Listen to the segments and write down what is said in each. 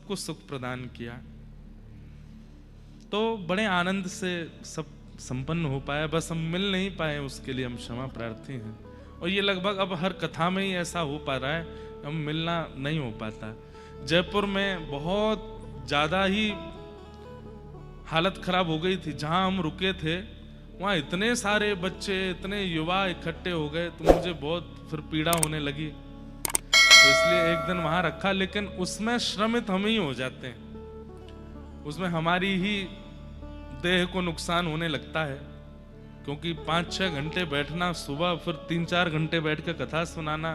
सबको सुख प्रदान किया। तो बड़े आनंद से सब संपन्न हो पाया, बस हम मिल नहीं पाए, उसके लिए हम क्षमा प्रार्थी हैं। और ये लगभग अब हर कथा में ही ऐसा हो पा रहा है, हम मिलना नहीं हो पाता। जयपुर में बहुत ज़्यादा ही हालत खराब हो गई थी। जहाँ हम रुके थे वहाँ इतने सारे बच्चे, इतने युवा इकट्ठे हो गए, तो मुझे बहुत फिर पीड़ा होने लगी। तो इसलिए एक दिन वहाँ रखा, लेकिन उसमें श्रमित हम ही हो जाते हैं, उसमें हमारी ही देह को नुकसान होने लगता है। क्योंकि 5-6 घंटे बैठना, सुबह फिर 3-4 घंटे बैठ के कथा सुनाना,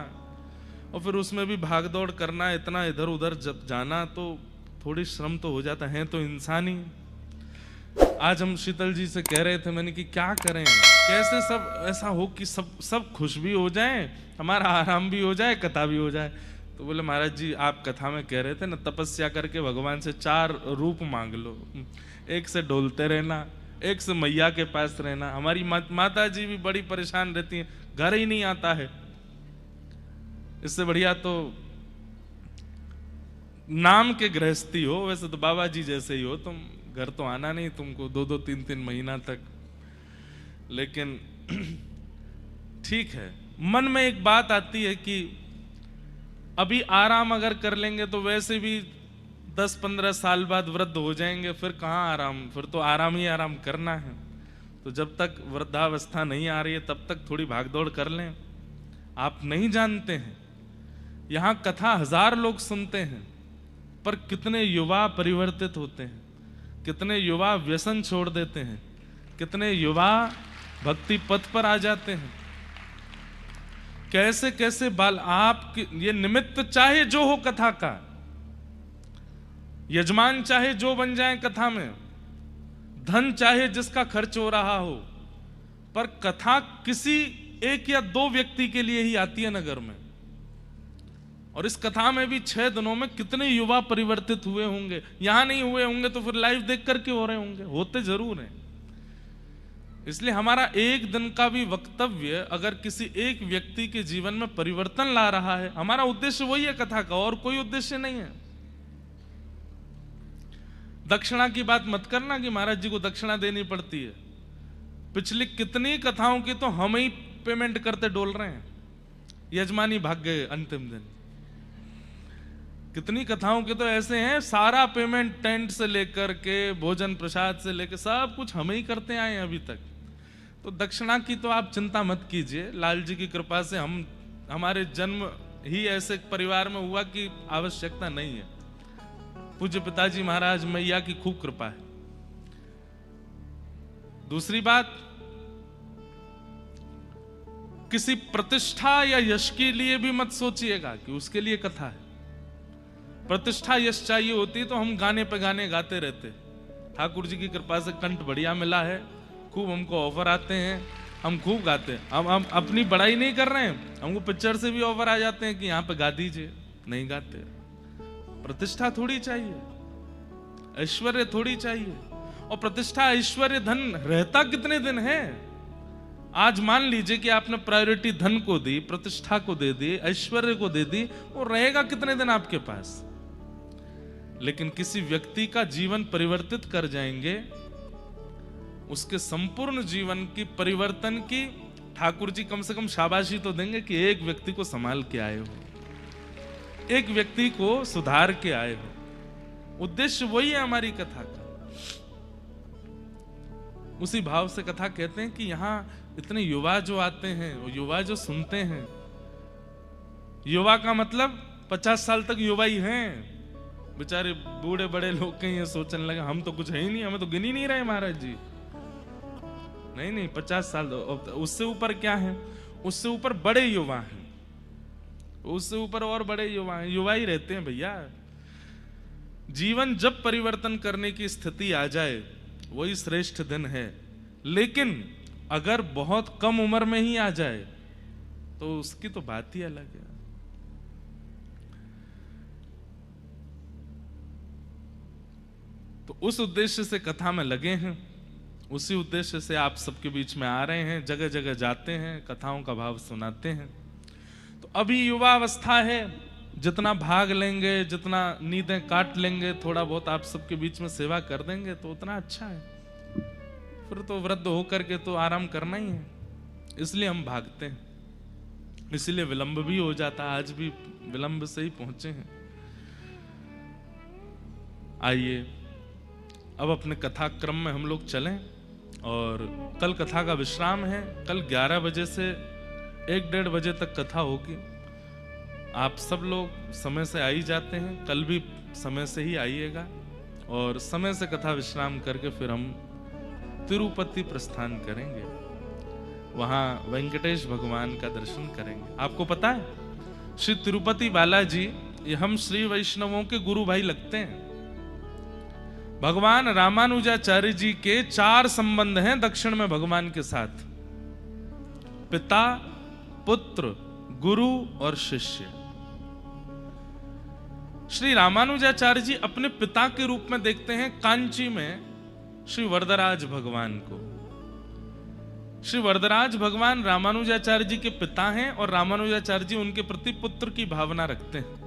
और फिर उसमें भी भाग दौड़ करना, इतना इधर उधर जब जाना, तो थोड़ी श्रम तो हो जाता है। तो इंसान ही। आज हम शीतल जी से कह रहे थे, मैंने कि क्या करें, कैसे सब ऐसा हो कि सब खुश भी हो जाएं, हमारा आराम भी हो जाए, कथा भी हो जाए। तो बोले महाराज जी आप कथा में कह रहे थे ना, तपस्या करके भगवान से 4 रूप मांग लो, एक से डोलते रहना, एक से मैया के पास रहना। हमारी माता जी भी बड़ी परेशान रहती हैं, घर ही नहीं आता है। इससे बढ़िया तो नाम के गृहस्थी हो, वैसे तो बाबा जी जैसे ही हो, तुम घर तो आना नहीं तुमको 2-2, 3-3 महीना तक। लेकिन ठीक है, मन में एक बात आती है कि अभी आराम अगर कर लेंगे तो वैसे भी 10-15 साल बाद वृद्ध हो जाएंगे, फिर कहाँ आराम, फिर तो आराम ही आराम करना है। तो जब तक वृद्धावस्था नहीं आ रही है तब तक थोड़ी भागदौड़ कर लें। आप नहीं जानते हैं, यहाँ कथा 1000 लोग सुनते हैं, पर कितने युवा परिवर्तित होते हैं, कितने युवा व्यसन छोड़ देते हैं, कितने युवा भक्ति पथ पर आ जाते हैं। कैसे कैसे बाल, आप ये निमित्त चाहे जो हो कथा का, यजमान चाहे जो बन जाए कथा में, धन चाहे जिसका खर्च हो रहा हो, पर कथा किसी 1 या 2 व्यक्ति के लिए ही आती है नगर में। और इस कथा में भी 6 दिनों में कितने युवा परिवर्तित हुए होंगे। यहां नहीं हुए होंगे तो फिर लाइव देख करके हो रहे होंगे, होते जरूर हैं। इसलिए हमारा एक दिन का भी वक्तव्य अगर किसी एक व्यक्ति के जीवन में परिवर्तन ला रहा है, हमारा उद्देश्य वही है कथा का, और कोई उद्देश्य नहीं है। दक्षिणा की बात मत करना कि महाराज जी को दक्षिणा देनी पड़ती है। पिछली कितनी कथाओं की तो हम ही पेमेंट करते डोल रहे हैं, यजमानी भाग गए अंतिम दिन। कितनी कथाओं के तो ऐसे हैं, सारा पेमेंट टेंट से लेकर के भोजन प्रसाद से लेकर सब कुछ हम ही करते आए हैं अभी तक। तो दक्षिणा की तो आप चिंता मत कीजिए, लाल जी की कृपा से हमारे जन्म ही ऐसे परिवार में हुआ कि आवश्यकता नहीं है। पूज्य पिताजी महाराज मैया की खूब कृपा है। दूसरी बात, किसी प्रतिष्ठा या यश के लिए भी मत सोचिएगा कि उसके लिए कथा है। प्रतिष्ठा यश चाहिए होती तो हम गाने पे गाने गाते रहते। ठाकुर जी की कृपा से कंठ बढ़िया मिला है, खूब हमको ऑफर आते हैं, हम खूब गाते हैं। हम अपनी बड़ाई नहीं कर रहे हैं, हमको पिक्चर से भी ऑफर आ जाते हैं कि यहाँ पे गा दीजिए, नहीं गाते। प्रतिष्ठा थोड़ी चाहिए, ऐश्वर्य थोड़ी चाहिए। और प्रतिष्ठा ऐश्वर्य धन रहता कितने दिन है। आज मान लीजिए कि आपने प्रायोरिटी धन को दी, प्रतिष्ठा को दे दी, ऐश्वर्य को दे दी, वो रहेगा कितने दिन आपके पास। लेकिन किसी व्यक्ति का जीवन परिवर्तित कर जाएंगे, उसके संपूर्ण जीवन की परिवर्तन की ठाकुर जी कम से कम शाबाशी तो देंगे कि एक व्यक्ति को संभाल के आए हो, एक व्यक्ति को सुधार के आए हो। उद्देश्य वही है हमारी कथा का। उसी भाव से कथा कहते हैं कि यहाँ इतने युवा जो आते हैं, वो युवा जो सुनते हैं, युवा का मतलब 50 साल तक युवा ही हैं। बेचारे बूढ़े बड़े लोग कहीं ये सोचने लगे हम तो कुछ है ही नहीं, हमें तो गिन ही नहीं रहे महाराज जी। नहीं, 50 साल उससे ऊपर क्या है, उससे ऊपर बड़े युवा हैं, उससे ऊपर और बड़े युवा हैं। युवा ही रहते हैं भैया। जीवन जब परिवर्तन करने की स्थिति आ जाए वही श्रेष्ठ दिन है। लेकिन अगर बहुत कम उम्र में ही आ जाए तो उसकी तो बात ही अलग है। तो उस उद्देश्य से कथा में लगे हैं, उसी उद्देश्य से आप सबके बीच में आ रहे हैं, जगह जगह जाते हैं, कथाओं का भाव सुनाते हैं। तो अभी युवा अवस्था है, जितना भाग लेंगे, जितना नींदें काट लेंगे, थोड़ा बहुत आप सबके बीच में सेवा कर देंगे तो उतना अच्छा है। फिर तो वृद्ध होकर के तो आराम करना ही है, इसलिए हम भागते हैं, इसलिए विलंब भी हो जाता है। आज भी विलंब से ही पहुंचे हैं। आइए अब अपने कथा क्रम में हम लोग चलें, और कल कथा का विश्राम है। कल 11 बजे से 1-1:30 बजे तक कथा होगी। आप सब लोग समय से आ ही जाते हैं, कल भी समय से ही आइएगा, और समय से कथा विश्राम करके फिर हम तिरुपति प्रस्थान करेंगे। वहां वेंकटेश भगवान का दर्शन करेंगे। आपको पता है श्री तिरुपति बालाजी ये हम श्री वैष्णवों के गुरु भाई लगते हैं। भगवान रामानुजाचार्य जी के 4 संबंध हैं दक्षिण में भगवान के साथ, पिता, पुत्र, गुरु और शिष्य। श्री रामानुजाचार्य जी अपने पिता के रूप में देखते हैं कांची में श्री वरदराज भगवान को। श्री वरदराज भगवान रामानुजाचार्य जी के पिता हैं, और रामानुजाचार्य जी उनके प्रति पुत्र की भावना रखते हैं।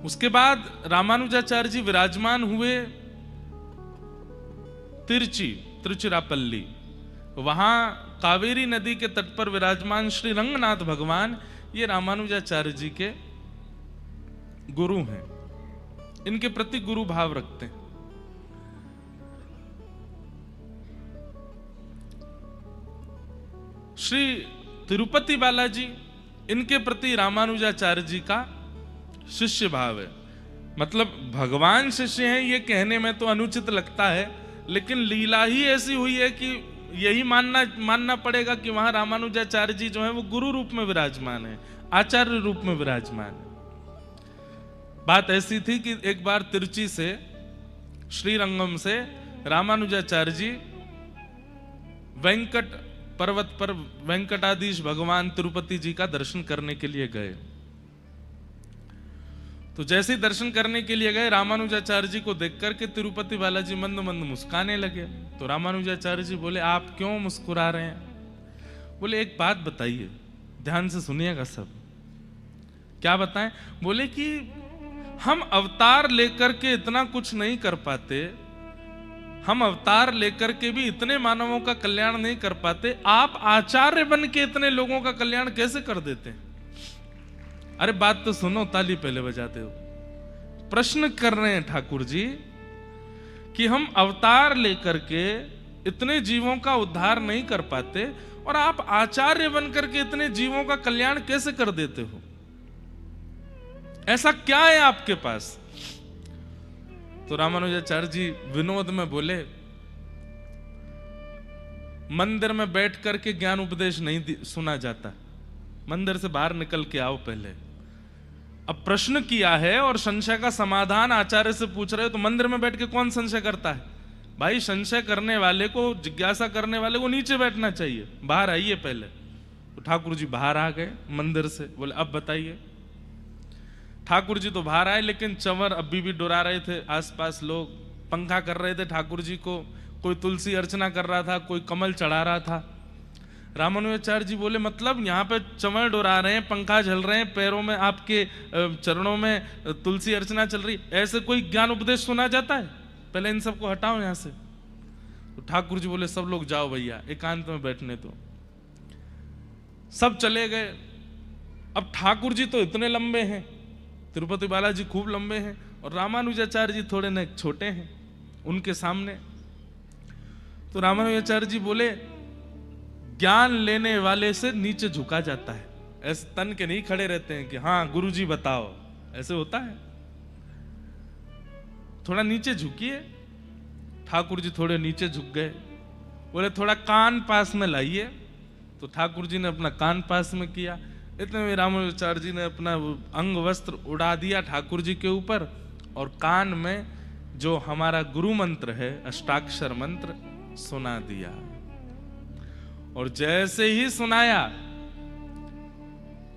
उसके बाद रामानुजाचार्य जी विराजमान हुए तिरुचिरापल्ली। वहां कावेरी नदी के तट पर विराजमान श्री रंगनाथ भगवान ये रामानुजाचार्य जी के गुरु हैं, इनके प्रति गुरु भाव रखते हैं। श्री तिरुपति बालाजी इनके प्रति रामानुजाचार्य जी का शिष्य भाव है। मतलब भगवान शिष्य हैं ये कहने में तो अनुचित लगता है, लेकिन लीला ही ऐसी हुई है कि यही मानना पड़ेगा कि वहां रामानुजाचार्य जी जो है वो गुरु रूप में विराजमान है, आचार्य रूप में विराजमान है। बात ऐसी थी कि एक बार तिरुचि से श्रीरंगम से रामानुजाचार्य जी वेंकट पर्वत पर वेंकटाधीश भगवान तिरुपति जी का दर्शन करने के लिए गए। तो जैसे ही दर्शन करने के लिए गए, रामानुजाचार्य जी को देख करके तिरुपति बालाजी मंद मंद मुस्काने लगे। तो रामानुजाचार्य जी बोले, आप क्यों मुस्कुरा रहे हैं? बोले, एक बात बताइए, ध्यान से सुनिएगा सब। क्या बताएं? बोले कि हम अवतार लेकर के इतना कुछ नहीं कर पाते, हम अवतार लेकर के भी इतने मानवों का कल्याण नहीं कर पाते, आप आचार्य बन के इतने लोगों का कल्याण कैसे कर देते हैं? अरे बात तो सुनो, ताली पहले बजाते हो। प्रश्न कर रहे हैं ठाकुर जी कि हम अवतार लेकर के इतने जीवों का उद्धार नहीं कर पाते, और आप आचार्य बनकर के इतने जीवों का कल्याण कैसे कर देते हो? ऐसा क्या है आपके पास? तो रामानुजाचार्य जी विनोद में बोले, मंदिर में बैठ करके ज्ञान उपदेश नहीं सुना जाता, मंदिर से बाहर निकल के आओ पहले। अब प्रश्न किया है और संशय का समाधान आचार्य से पूछ रहे हो, तो मंदिर में बैठ के कौन संशय करता है? भाई संशय करने वाले को, जिज्ञासा करने वाले को नीचे बैठना चाहिए, बाहर आइए पहले। तो ठाकुर जी बाहर आ गए मंदिर से। बोले, अब बताइए। ठाकुर जी तो बाहर आए, लेकिन चंवर अभी भी डुरा रहे थे। आसपास लोग पंखा कर रहे थे ठाकुर जी को, कोई तुलसी अर्चना कर रहा था, कोई कमल चढ़ा रहा था। रामानुजाचार्य जी बोले, मतलब यहाँ पे चंवर डुरा रहे हैं, पंखा झल रहे हैं, पैरों में आपके चरणों में तुलसी अर्चना चल रही, ऐसे कोई ज्ञान उपदेश सुना जाता है? पहले इन सबको हटाओ यहाँ से। तो ठाकुर जी बोले, सब लोग जाओ भैया, एकांत में बैठने दो। सब चले गए। अब ठाकुर जी तो इतने लंबे हैं, तिरुपति बालाजी खूब लंबे हैं, और रामानुजाचार्य जी थोड़े न छोटे हैं उनके सामने। तो रामानुजाचार्य जी बोले, ज्ञान लेने वाले से नीचे झुका जाता है, ऐसे तन के नहीं खड़े रहते हैं कि हाँ गुरुजी बताओ, ऐसे होता है। थोड़ा नीचे झुकिए। ठाकुर जी थोड़े नीचे झुक गए। बोले, थोड़ा कान पास में लाइए। तो ठाकुर जी ने अपना कान पास में किया। इतने में रामानुजाचार्य जी ने अपना अंग वस्त्र उड़ा दिया ठाकुर जी के ऊपर, और कान में जो हमारा गुरु मंत्र है, अष्टाक्षर मंत्र, सुना दिया। और जैसे ही सुनाया,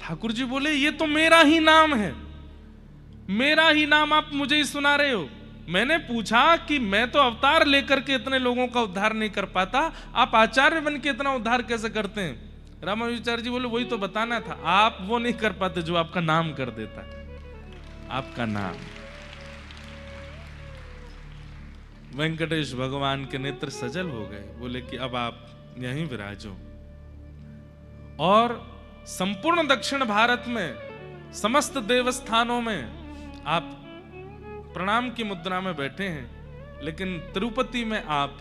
ठाकुर जी बोले, ये तो मेरा ही नाम है, मेरा ही नाम आप मुझे ही सुना रहे हो। मैंने पूछा कि मैं तो अवतार लेकर के इतने लोगों का उद्धार नहीं कर पाता, आप आचार्य बन के इतना उद्धार कैसे करते हैं? रामानुजाचार्य जी बोले वही तो बताना था, आप वो नहीं कर पाते जो आपका नाम कर देता है, आपका नाम। वेंकटेश भगवान के नेत्र सजल हो गए, बोले कि अब आप यहीं विराजो। और संपूर्ण दक्षिण भारत में समस्त देवस्थानों में आप प्रणाम की मुद्रा में बैठे हैं, लेकिन तिरुपति में आप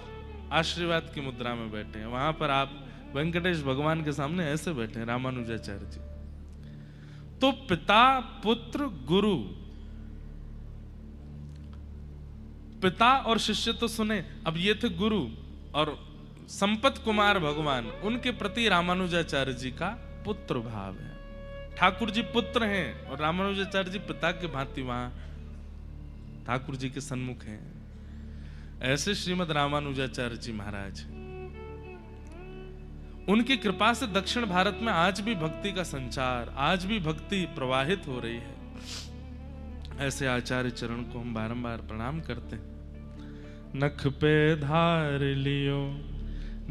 आशीर्वाद की मुद्रा में बैठे हैं। वहां पर आप वेंकटेश भगवान के सामने ऐसे बैठे हैं रामानुजाचार्य जी। तो पिता पुत्र गुरु, पिता और शिष्य तो सुने, अब ये थे गुरु और संपत कुमार भगवान, उनके प्रति रामानुजाचार्य जी का पुत्र भाव है। ठाकुर जी पुत्र हैं और रामानुजाचार्य जी पिता के भांति वहां ठाकुर जी के सन्मुख हैं। ऐसे श्रीमद रामानुजाचार्य जी महाराज, उनकी कृपा से दक्षिण भारत में आज भी भक्ति का संचार, आज भी भक्ति प्रवाहित हो रही है। ऐसे आचार्य चरण को हम बारंबार प्रणाम करते हैं। नख पे धार लियो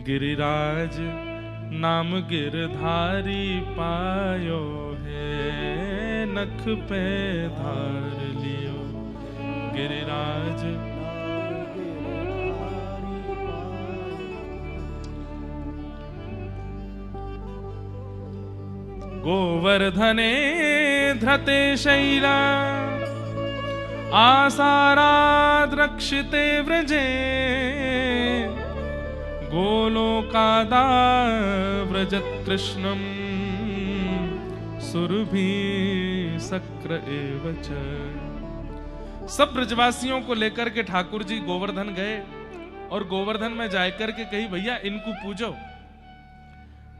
गिरिराज, नाम गिरधारी पायो है। नख पे धार लियो गिरिराज, गोवर्धने धृते शैला, आसाराद् रक्षिते व्रजे। गोलोकादा व्रजत् कृष्णं, सुरभि सक्र एव च। सब ब्रजवासियों को लेकर के ठाकुर जी गोवर्धन गए और गोवर्धन में जाकर के कही भैया इनको पूजो।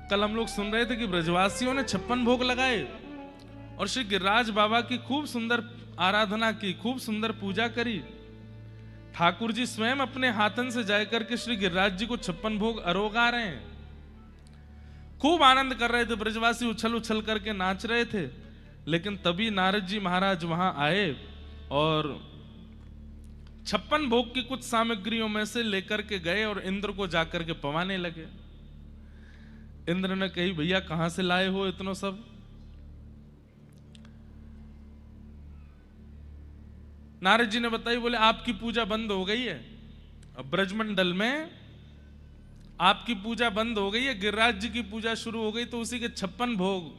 कल हम लोग सुन रहे थे कि ब्रजवासियों ने 56 भोग लगाए और श्री गिरिराज बाबा की खूब सुंदर आराधना की, खूब सुंदर पूजा करी। ठाकुर जी स्वयं अपने हाथन से जाकर के श्री गिरिराज जी को 56 भोग अरोगा रहे हैं, खूब आनंद कर रहे थे। ब्रजवासी उछल उछल करके नाच रहे थे। लेकिन तभी नारद जी महाराज वहां आए और 56 भोग की कुछ सामग्रियों में से लेकर के गए और इंद्र को जाकर के पवाने लगे। इंद्र ने कही भैया कहां से लाए हो इतना सब? नारद जी ने बताई, बोले आपकी पूजा बंद हो गई है। अब ब्रजमंडल में आपकी पूजा बंद हो गई है, गिरिराज जी की पूजा शुरू हो गई, तो उसी के 56 भोग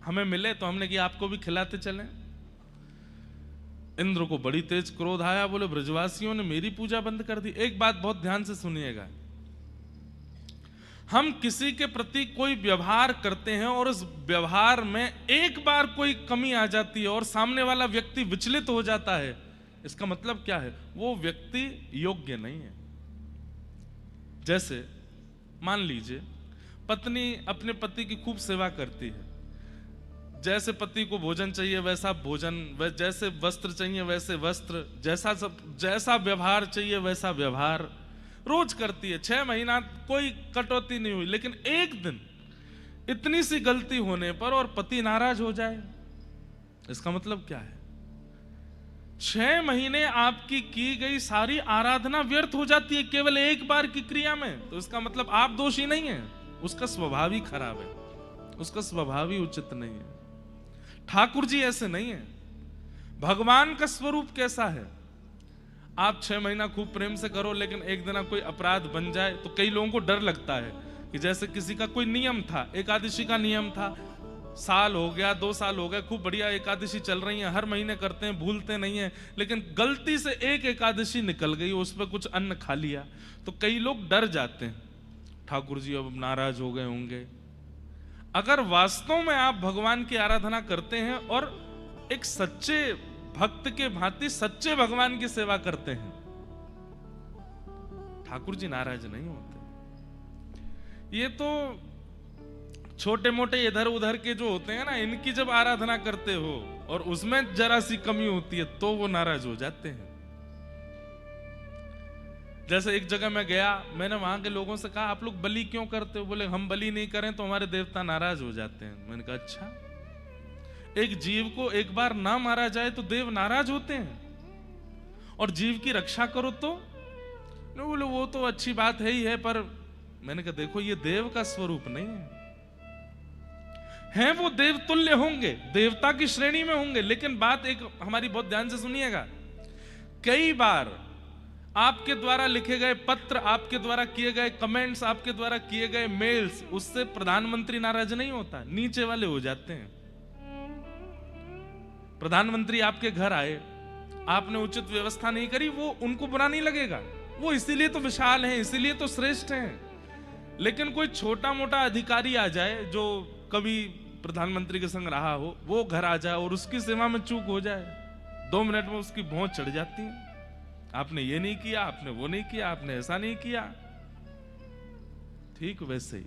हमें मिले तो हमने कि आपको भी खिलाते चलें। इंद्र को बड़ी तेज क्रोध आया, बोले ब्रजवासियों ने मेरी पूजा बंद कर दी। एक बात बहुत ध्यान से सुनिएगा, हम किसी के प्रति कोई व्यवहार करते हैं और उस व्यवहार में एक बार कोई कमी आ जाती है और सामने वाला व्यक्ति विचलित हो जाता है, इसका मतलब क्या है? वो व्यक्ति योग्य नहीं है। जैसे मान लीजिए पत्नी अपने पति की खूब सेवा करती है, जैसे पति को भोजन चाहिए वैसा भोजन, जैसे वस्त्र चाहिए वैसे वस्त्र, जैसा व्यवहार चाहिए वैसा व्यवहार रोज करती है। 6 महीना कोई कटौती नहीं हुई, लेकिन एक दिन इतनी सी गलती होने पर और पति नाराज हो जाए, इसका मतलब क्या है? 6 महीने आपकी की गई सारी आराधना व्यर्थ हो जाती है केवल एक बार की क्रिया में। तो इसका मतलब आप दोषी नहीं है, उसका स्वभाव ही खराब है, उसका स्वभाव ही उचित नहीं है। ठाकुर जी ऐसे नहीं है। भगवान का स्वरूप कैसा है? आप 6 महीना खूब प्रेम से करो, लेकिन एक दिन कोई अपराध बन जाए तो कई लोगों को डर लगता है कि जैसे किसी का कोई नियम था, एकादशी का नियम था, साल हो गया 2 साल हो गए, खूब बढ़िया एकादशी चल रही है, हर महीने करते हैं, भूलते नहीं है, लेकिन गलती से एक एकादशी निकल गई, उस पर कुछ अन्न खा लिया तो कई लोग डर जाते हैं, ठाकुर जी अब नाराज हो गए होंगे। अगर वास्तव में आप भगवान की आराधना करते हैं और एक सच्चे भक्त के भांति सच्चे भगवान की सेवा करते हैं, ठाकुर जी नाराज नहीं होते। ये तो छोटे मोटे इधर उधर के जो होते हैं ना, इनकी जब आराधना करते हो और उसमें जरा सी कमी होती है तो वो नाराज हो जाते हैं। जैसे एक जगह मैं गया, मैंने वहां के लोगों से कहा आप लोग बलि क्यों करते हो? बोले हम बलि नहीं करें तो हमारे देवता नाराज हो जाते हैं। मैंने कहा अच्छा, एक जीव को एक बार ना मारा जाए तो देव नाराज होते हैं और जीव की रक्षा करो तो? बोले वो तो अच्छी बात है ही है, पर मैंने कहा देखो ये देव का स्वरूप नहीं है। हैं वो देवतुल्य होंगे, देवता की श्रेणी में होंगे, लेकिन बात एक हमारी बहुत ध्यान से सुनिएगा। कई बार आपके द्वारा लिखे गए पत्र, आपके द्वारा किए गए कमेंट्स, आपके द्वारा किए गए मेल्स, उससे प्रधानमंत्री नाराज नहीं होता, नीचे वाले हो जाते हैं। प्रधानमंत्री आपके घर आए, आपने उचित व्यवस्था नहीं करी, वो उनको बुरा नहीं लगेगा, वो इसीलिए तो विशाल हैं, इसीलिए तो श्रेष्ठ हैं। लेकिन कोई छोटा मोटा अधिकारी आ जाए जो कभी प्रधानमंत्री के संग रहा हो, वो घर आ जाए और उसकी सेवा में चूक हो जाए, 2 मिनट में उसकी भौंच चढ़ जाती है। आपने ये नहीं किया, आपने वो नहीं किया, आपने ऐसा नहीं किया। ठीक वैसे ही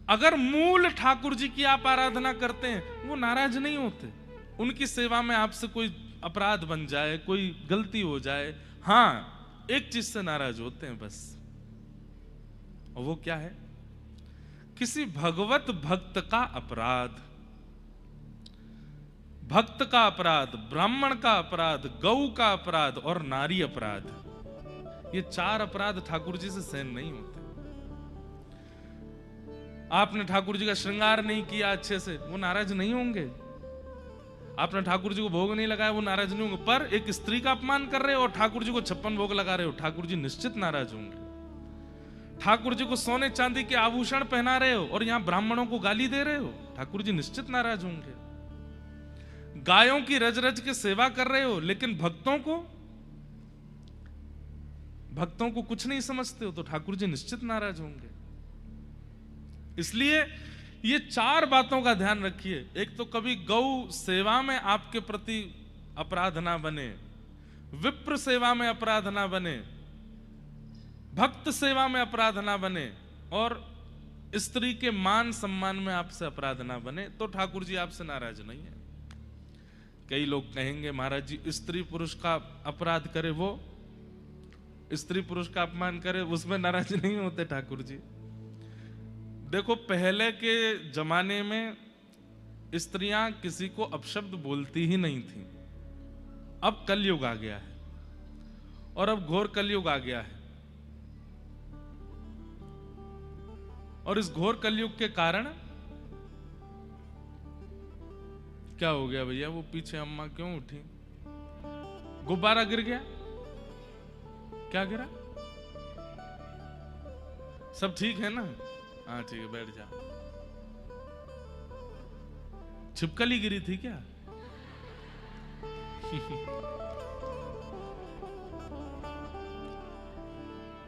अगर मूल ठाकुर जी की आप आराधना करते हैं, वो नाराज नहीं होते। उनकी सेवा में आपसे कोई अपराध बन जाए, कोई गलती हो जाए, हां एक चीज से नाराज होते हैं बस, और वो क्या है? किसी भगवत भक्त का अपराध, भक्त का अपराध, ब्राह्मण का अपराध, गौ का अपराध और नारी अपराध। ये 4 अपराध ठाकुर जी से सहन नहीं होते। आपने ठाकुर जी का श्रृंगार नहीं किया अच्छे से, वो नाराज नहीं होंगे। आपने ठाकुर जी को भोग नहीं लगाया, वो नाराज नहीं होंगे। पर एक स्त्री का अपमान कर रहे हो और ठाकुर जी को 56 भोग लगा रहे हो, ठाकुर जी निश्चित नाराज होंगे। ठाकुर जी को सोने चांदी के आभूषण पहना रहे हो और यहां ब्राह्मणों को गाली दे रहे हो, ठाकुर जी निश्चित नाराज होंगे। गायों की रज रज के सेवा कर रहे हो, लेकिन भक्तों को कुछ नहीं समझते हो, तो ठाकुर जी निश्चित नाराज होंगे। इसलिए ये 4 बातों का ध्यान रखिए। एक तो कभी गौ सेवा में आपके प्रति अपराध ना बने, विप्र सेवा में अपराध ना बने, भक्त सेवा में अपराध ना बने, और स्त्री के मान सम्मान में आपसे अपराध ना बने, तो ठाकुर जी आपसे नाराज नहीं है। कई लोग कहेंगे महाराज जी स्त्री पुरुष का अपराध करे, वो स्त्री पुरुष का अपमान करे, उसमें नाराज नहीं होते ठाकुर जी। देखो पहले के जमाने में स्त्रियां किसी को अपशब्द बोलती ही नहीं थी। अब कलयुग आ गया है और अब घोर कलयुग आ गया है, और इस घोर कलयुग के कारण क्या हो गया भैया? वो पीछे अम्मा क्यों उठी? गुब्बारा गिर गया? क्या गिरा? सब ठीक है ना? हाँ ठीक है, बैठ जाओ। छिपकली गिरी थी क्या?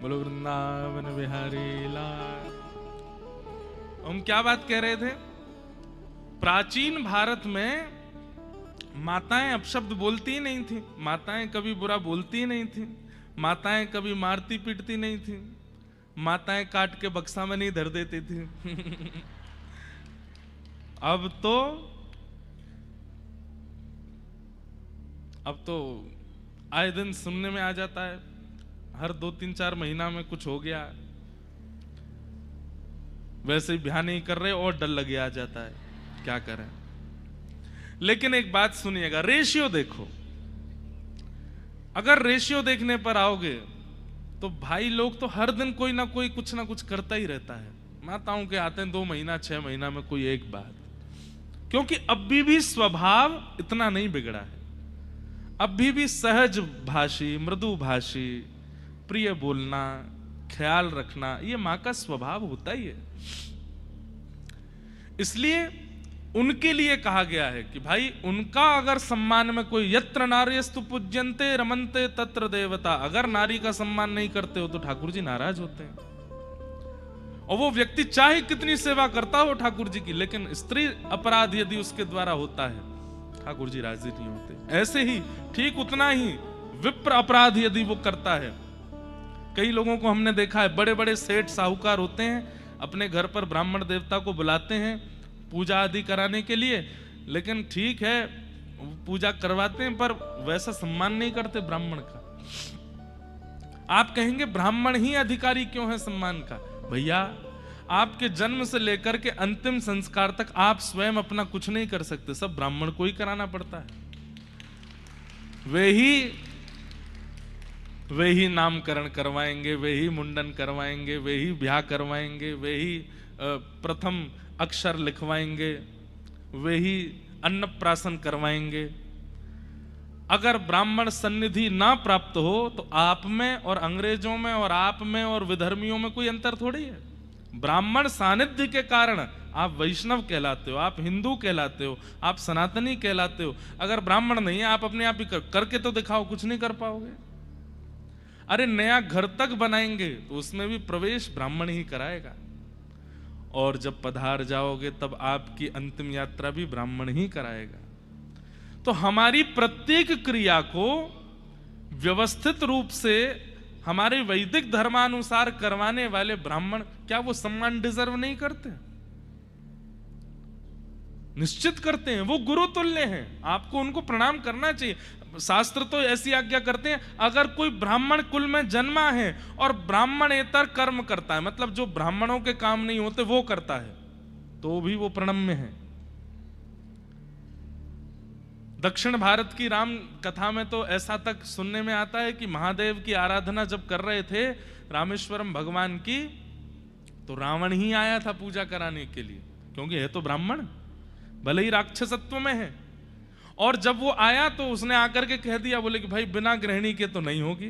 बोलो वृंदावन बिहारी लाल। हम क्या बात कह रहे थे? प्राचीन भारत में माताएं अपशब्द बोलती ही नहीं थी, माताएं कभी बुरा बोलती ही नहीं थी, माताएं कभी मारती पीटती नहीं थी, माताएं काट के बक्सा में नहीं धर देती थी। अब तो आए दिन सुनने में आ जाता है, हर 2-3-4 महीना में कुछ हो गया, वैसे ही ध्यान नहीं कर रहे और डर लगे आ जाता है, क्या करें। लेकिन एक बात सुनिएगा, रेशियो देखो। अगर रेशियो देखने पर आओगे तो भाई लोग तो हर दिन कोई ना कोई कुछ ना कुछ करता ही रहता है। माताओं के आते हैं 2 महीना 6 महीना में कोई एक बात, क्योंकि अभी भी स्वभाव इतना नहीं बिगड़ा है, अभी भी सहज भाषी, मृदु भाषी, प्रिय बोलना, ख्याल रखना, ये मां का स्वभाव होता ही है। इसलिए उनके लिए कहा गया है कि भाई उनका अगर सम्मान में कोई, यत्र नार्यस्तु पूज्यन्ते रमन्ते तत्र देवता, अगर नारी का सम्मान नहीं करते हो तो ठाकुर जी नाराज होते हैं। और वो व्यक्ति चाहे कितनी सेवा करता हो ठाकुर जी की, लेकिन स्त्री अपराध यदि उसके द्वारा होता है, ठाकुर जी राजी नहीं होते। ऐसे ही ठीक उतना ही विप्र अपराध यदि वो करता है, कई लोगों को हमने देखा है, बड़े बड़े सेठ साहूकार होते हैं, अपने घर पर ब्राह्मण देवता को बुलाते हैं पूजा आदि कराने के लिए, लेकिन ठीक है पूजा करवाते हैं पर वैसा सम्मान नहीं करते ब्राह्मण का। आप कहेंगे ब्राह्मण ही अधिकारी क्यों है सम्मान का? भैया आपके जन्म से लेकर के अंतिम संस्कार तक आप स्वयं अपना कुछ नहीं कर सकते, सब ब्राह्मण को ही कराना पड़ता है। वे ही नामकरण करवाएंगे, वे ही मुंडन करवाएंगे, वे ही ब्याह करवाएंगे, वे ही प्रथम अक्षर लिखवाएंगे, वे ही अन्नप्राशन करवाएंगे। अगर ब्राह्मण सन्निधि ना प्राप्त हो तो आप में और अंग्रेजों में और आप में और विधर्मियों में कोई अंतर थोड़ी है। ब्राह्मण सानिध्य के कारण आप वैष्णव कहलाते हो, आप हिंदू कहलाते हो, आप सनातनी कहलाते हो। अगर ब्राह्मण नहीं है, आप अपने आप ही करके तो दिखाओ, कुछ नहीं कर पाओगे। अरे नया घर तक बनाएंगे तो उसमें भी प्रवेश ब्राह्मण ही कराएगा, और जब पधार जाओगे तब आपकी अंतिम यात्रा भी ब्राह्मण ही कराएगा। तो हमारी प्रत्येक क्रिया को व्यवस्थित रूप से हमारे वैदिक धर्मानुसार करवाने वाले ब्राह्मण, क्या वो सम्मान डिजर्व नहीं करते? निश्चित करते हैं, वो गुरु तुल्य हैं, आपको उनको प्रणाम करना चाहिए। शास्त्र तो ऐसी आज्ञा करते हैं, अगर कोई ब्राह्मण कुल में जन्मा है और ब्राह्मणेतर कर्म करता है, मतलब जो ब्राह्मणों के काम नहीं होते वो करता है, तो भी वो प्रणम्य है। दक्षिण भारत की राम कथा में तो ऐसा तक सुनने में आता है कि महादेव की आराधना जब कर रहे थे रामेश्वरम भगवान की, तो रावण ही आया था पूजा कराने के लिए, क्योंकि है तो ब्राह्मण, भले ही राक्षसत्व में है। और जब वो आया तो उसने आकर के कह दिया, बोले कि भाई बिना गृहिणी के तो नहीं होगी।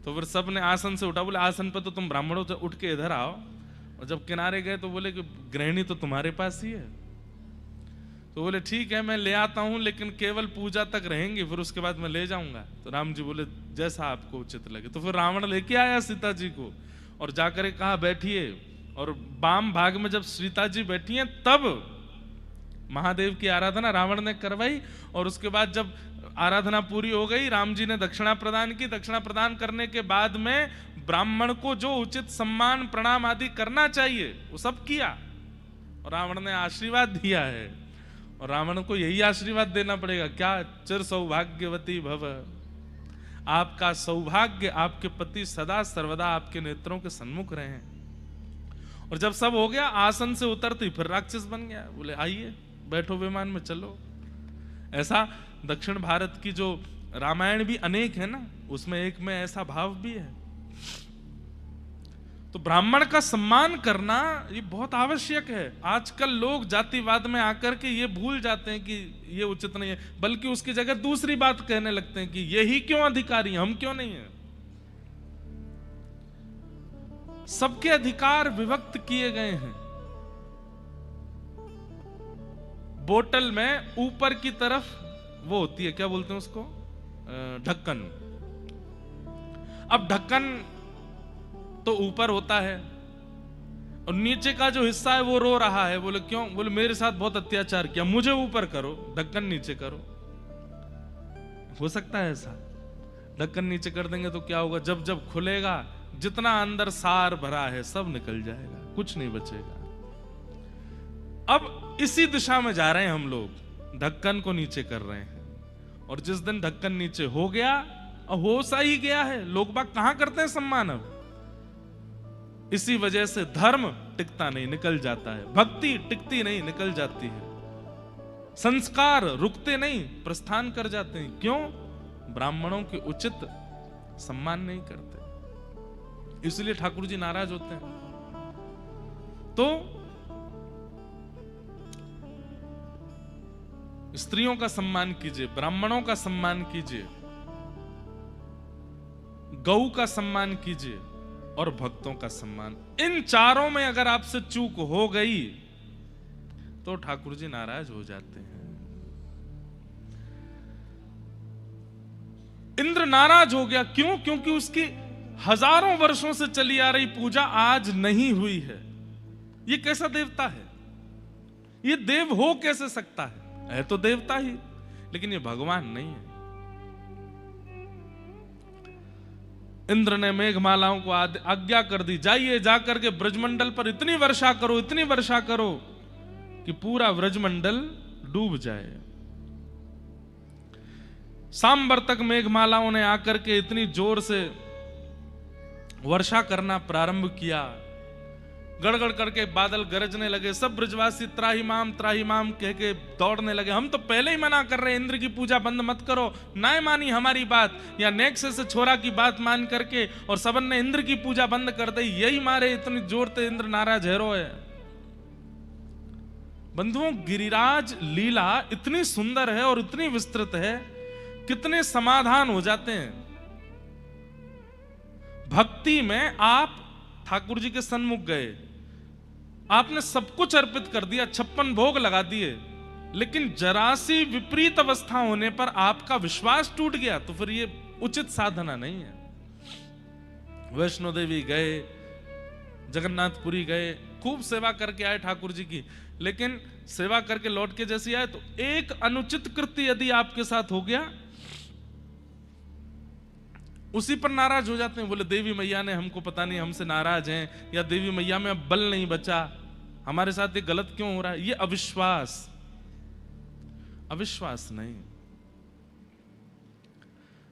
तो फिर सब ने आसन से उठा, बोले आसन पे तो तुम ब्राह्मणों से उठ के इधर आओ। और जब किनारे गए तो बोले कि गृहिणी तो तुम्हारे पास ही है। तो बोले ठीक है, मैं ले आता हूं, लेकिन केवल पूजा तक रहेंगे, फिर उसके बाद मैं ले जाऊंगा। तो राम जी बोले जैसा आपको उचित लगे। तो फिर रावण लेके आया सीता जी को और जाकर कहा बैठिए, और वाम भाग में जब सीता जी बैठी हैं तब महादेव की आराधना रावण ने करवाई। और उसके बाद जब आराधना पूरी हो गई, राम जी ने दक्षिणा प्रदान की। दक्षिणा प्रदान करने के बाद में ब्राह्मण को जो उचित सम्मान प्रणाम आदि करना चाहिए वो सब किया, और रावण ने आशीर्वाद दिया है। और रावण को यही आशीर्वाद देना पड़ेगा, क्या चिर सौभाग्यवती भव, आपका सौभाग्य, आपके पति सदा सर्वदा आपके नेत्रों के सन्मुख रहे। और जब सब हो गया, आसन से उतरती फिर राक्षस बन गया। बोले आइए बैठो विमान में चलो। ऐसा दक्षिण भारत की जो रामायण भी अनेक है ना, उसमें एक में ऐसा भाव भी है। तो ब्राह्मण का सम्मान करना ये बहुत आवश्यक है। आजकल लोग जातिवाद में आकर के ये भूल जाते हैं कि ये उचित नहीं है, बल्कि उसकी जगह दूसरी बात कहने लगते हैं कि यही क्यों अधिकारी हैं, हम क्यों नहीं है। सबके अधिकार विभक्त किए गए हैं। बोतल में ऊपर की तरफ वो होती है, क्या बोलते हैं उसको, ढक्कन। अब ढक्कन तो ऊपर होता है और नीचे का जो हिस्सा है वो रो रहा है। बोले क्यों? बोले मेरे साथ बहुत अत्याचार किया, मुझे ऊपर करो, ढक्कन नीचे करो। हो सकता है ऐसा? ढक्कन नीचे कर देंगे तो क्या होगा? जब जब खुलेगा, जितना अंदर सार भरा है सब निकल जाएगा, कुछ नहीं बचेगा। अब इसी दिशा में जा रहे हैं हम लोग, ढक्कन को नीचे कर रहे हैं। और जिस दिन ढक्कन नीचे हो गया, और हो सा ही गया है, लोग बाग कहां करते हैं सम्मान अब। इसी वजह से धर्म टिकता नहीं, निकल जाता है। भक्ति टिकती नहीं, निकल जाती है। संस्कार रुकते नहीं, प्रस्थान कर जाते हैं। क्यों? ब्राह्मणों के उचित सम्मान नहीं करते, इसलिए ठाकुर जी नाराज होते हैं। तो स्त्रियों का सम्मान कीजिए, ब्राह्मणों का सम्मान कीजिए, गौ का सम्मान कीजिए और भक्तों का सम्मान। इन चारों में अगर आपसे चूक हो गई तो ठाकुर जी नाराज हो जाते हैं। इंद्र नाराज हो गया, क्यों? क्योंकि उसकी हजारों वर्षों से चली आ रही पूजा आज नहीं हुई है। ये कैसा देवता है? ये देव हो कैसे सकता है तो देवता ही, लेकिन ये भगवान नहीं है। इंद्र ने मेघमालाओं को आज्ञा कर दी, जाइए जाकर के ब्रजमंडल पर इतनी वर्षा करो, इतनी वर्षा करो कि पूरा ब्रजमंडल डूब जाए। सांबर तक मेघमालाओं ने आकर के इतनी जोर से वर्षा करना प्रारंभ किया, गड़गड़ करके बादल गरजने लगे। सब ब्रजवासी त्राहिमाम त्राहिमाम कह के दौड़ने लगे। हम तो पहले ही मना कर रहे हैं, इंद्र की पूजा बंद मत करो। ना मानी हमारी बात, या नेक्स्ट से छोरा की बात मान करके और सबन ने इंद्र की पूजा बंद कर दी। यही मारे इतनी जोर से इंद्र नाराज हैरो है। बंधुओं, गिरिराज लीला इतनी सुंदर है और इतनी विस्तृत है, कितने समाधान हो जाते हैं। भक्ति में आप ठाकुर जी के सन्मुख गए, आपने सब कुछ अर्पित कर दिया, 56 भोग लगा दिए, लेकिन जरा सी विपरीत अवस्था होने पर आपका विश्वास टूट गया, तो फिर ये उचित साधना नहीं है। वैष्णो देवी गए, जगन्नाथपुरी गए, खूब सेवा करके आए ठाकुर जी की, लेकिन सेवा करके लौट के जैसे आए तो एक अनुचित कृत्य यदि आपके साथ हो गया, उसी पर नाराज हो जाते हैं। बोले देवी मैया ने हमको, पता नहीं हमसे नाराज हैं, या देवी मैया में अब बल नहीं बचा, हमारे साथ ये गलत क्यों हो रहा है। ये अविश्वास, अविश्वास नहीं।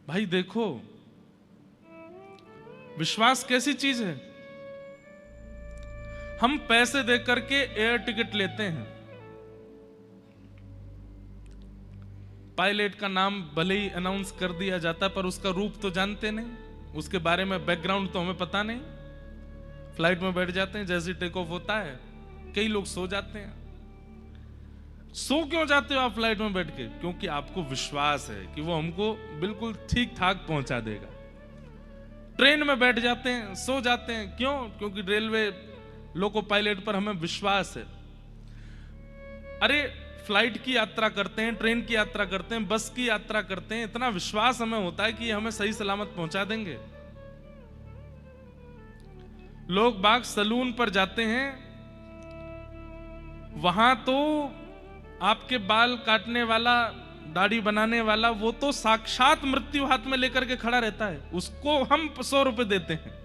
भाई देखो, विश्वास कैसी चीज है। हम पैसे दे करके एयर टिकट लेते हैं, पायलट का नाम भले ही अनाउंस कर दिया जाता पर उसका रूप तो जानते नहीं, उसके बारे में बैकग्राउंड तो हमें पता नहीं। फ्लाइट में बैठ जाते हैं, जैसे टेक ऑफ होता है कई लोग सो जाते हैं। सो क्यों जाते हो आप फ्लाइट में बैठ के? क्योंकि आपको विश्वास है कि वो हमको बिल्कुल ठीक ठाक पहुंचा देगा। ट्रेन में बैठ जाते हैं, सो जाते हैं, क्यों? क्योंकि रेलवे लोको पायलट पर हमें विश्वास है। अरे फ्लाइट की यात्रा करते हैं, ट्रेन की यात्रा करते हैं, बस की यात्रा करते हैं, इतना विश्वास हमें होता है कि हमें सही सलामत पहुंचा देंगे। लोग बाग सलून पर जाते हैं, वहां तो आपके बाल काटने वाला, दाढ़ी बनाने वाला, वो तो साक्षात मृत्यु हाथ में लेकर के खड़ा रहता है, उसको हम 100 रुपए देते हैं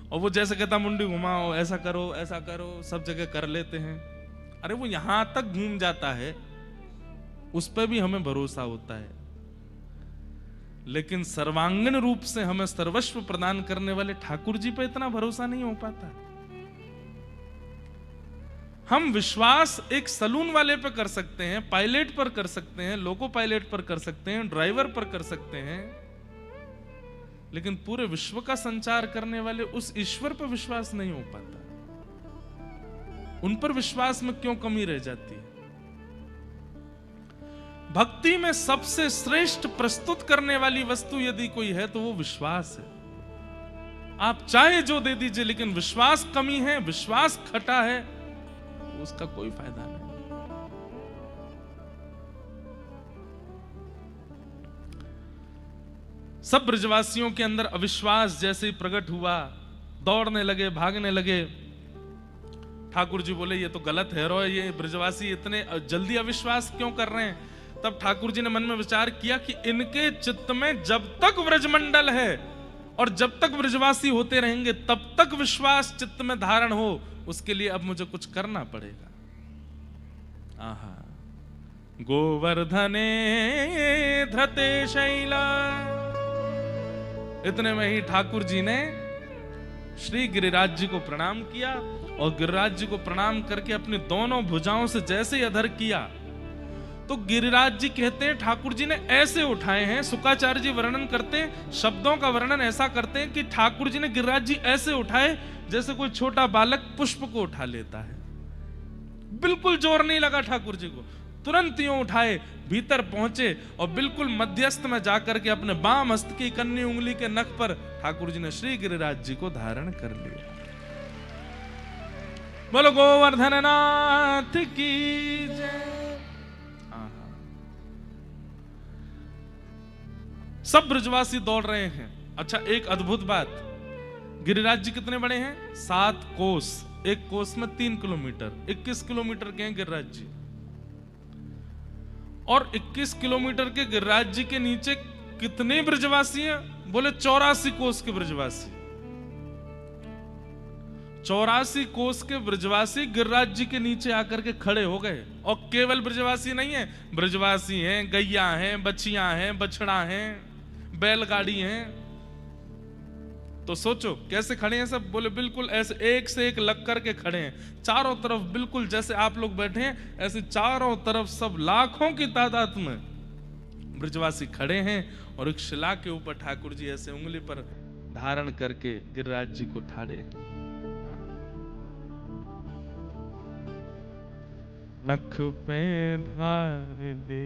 और वो जैसे कहता मुंडी घुमाओ, ऐसा करो, सब जगह कर लेते हैं। अरे वो यहां तक घूम जाता है, उस पर भी हमें भरोसा होता है, लेकिन सर्वांगीण रूप से हमें सर्वस्व प्रदान करने वाले ठाकुर जी पर इतना भरोसा नहीं हो पाता। हम विश्वास एक सलून वाले पर कर सकते हैं, पायलट पर कर सकते हैं, लोको पायलट पर कर सकते हैं, ड्राइवर पर कर सकते हैं, लेकिन पूरे विश्व का संचार करने वाले उस ईश्वर पर विश्वास नहीं हो पाता। उन पर विश्वास में क्यों कमी रह जाती है? भक्ति में सबसे श्रेष्ठ प्रस्तुत करने वाली वस्तु यदि कोई है तो वो विश्वास है। आप चाहे जो दे दीजिए, लेकिन विश्वास कमी है, विश्वास खटा है, उसका कोई फायदा नहीं। सब ब्रजवासियों के अंदर अविश्वास जैसे ही प्रकट हुआ, दौड़ने लगे, भागने लगे। ठाकुर जी बोले ये तो गलत है रो, ये ब्रजवासी इतने जल्दी अविश्वास क्यों कर रहे हैं? तब ठाकुर जी ने मन में विचार किया कि इनके चित्त में जब तक ब्रजमंडल है और जब तक ब्रजवासी होते रहेंगे तब तक विश्वास चित्त में धारण हो, उसके लिए अब मुझे कुछ करना पड़ेगा। आहा, गोवर्धने धृते शैला। इतने में ही ठाकुर जी ने श्री गिरिराज जी को प्रणाम किया और गिरिराज जी को प्रणाम करके अपनी दोनों भुजाओं से जैसे ही अधर किया तो गिरिराज जी कहते हैं ठाकुर जी ने ऐसे उठाए हैं। शुक्राचार्य जी वर्णन करते हैं, शब्दों का वर्णन ऐसा करते हैं कि ठाकुर जी ने गिरिराज जी ऐसे उठाए जैसे कोई छोटा बालक पुष्प को उठा लेता है। बिल्कुल जोर नहीं लगा ठाकुर जी को, तुरंत यूं उठाए, भीतर पहुंचे और बिल्कुल मध्यस्थ में जाकर के अपने बाम हस्त की कन्नी उंगली के नख पर ठाकुर जी ने श्री गिरिराज जी को धारण कर लिया। बोलो गोवर्धन नाथ की जय। सब ब्रजवासी दौड़ रहे हैं। अच्छा, एक अद्भुत बात, गिरिराज जी कितने बड़े हैं? 7 कोस, एक कोस में 3 किलोमीटर, 21 किलोमीटर के हैं गिरिराज जी। और 21 किलोमीटर के गिरिराज जी के नीचे कितने ब्रजवासी हैं? बोले 84 कोस के ब्रजवासी। 84 कोस के ब्रजवासी गिरिराज जी के नीचे आकर के खड़े हो गए। और केवल ब्रजवासी नहीं है, ब्रजवासी हैं, गैया हैं, बछियां हैं, बछड़ा हैं, बैलगाड़ी हैं। तो सोचो कैसे खड़े हैं सब। बोले बिल्कुल ऐसे एक से एक लग करके खड़े हैं, चारों तरफ बिल्कुल जैसे आप लोग बैठे हैं ऐसे चारों तरफ सब लाखों की तादाद में ब्रजवासी खड़े हैं। और एक शिला के ऊपर ठाकुर जी ऐसे उंगली पर धारण करके गिरिराज जी को ठाड़े। नख पे धार दे।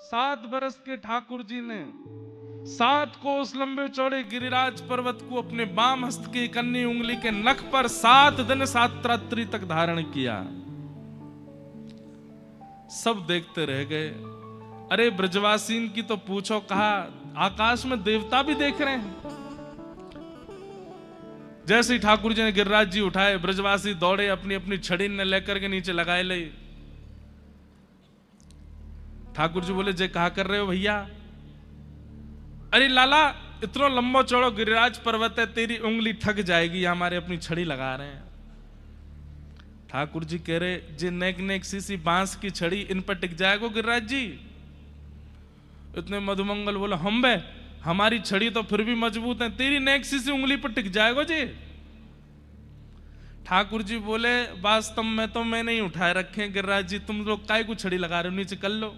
सात बरस के ठाकुर जी ने 7 कोस लंबे चौड़े गिरिराज पर्वत को अपने बाम हस्त की कन्नी उंगली के नख पर 7 दिन 7 रात्रि तक धारण किया। सब देखते रह गए। अरे ब्रजवासीन की तो पूछो, कहा आकाश में देवता भी देख रहे हैं। जैसे ही ठाकुर जी ने गिरिराज जी उठाए, ब्रजवासी दौड़े, अपनी अपनी छड़ी ने लेकर के नीचे लगाए ले। ठाकुर जी बोले, जे कहा कर रहे हो भैया? अरे लाला, इतना लंबा चौड़ा गिरिराज पर्वत है, तेरी उंगली थक जाएगी, हमारे अपनी छड़ी लगा रहे हैं। ठाकुर जी कह रहे, जे नेक नेक सी बांस की छड़ी, इन पर टिक जाएगा गिरिराज जी? इतने मधुमंगल बोला, हम बे, हमारी छड़ी तो फिर भी मजबूत है, तेरी नेक सी उंगली पर टिक जाएगा जी? ठाकुर जी बोले, वास्तव में तो मैं नहीं उठाए रखे गिरिराज जी, तुम लोग काय को छड़ी लगा रहे हो, नीचे कर लो।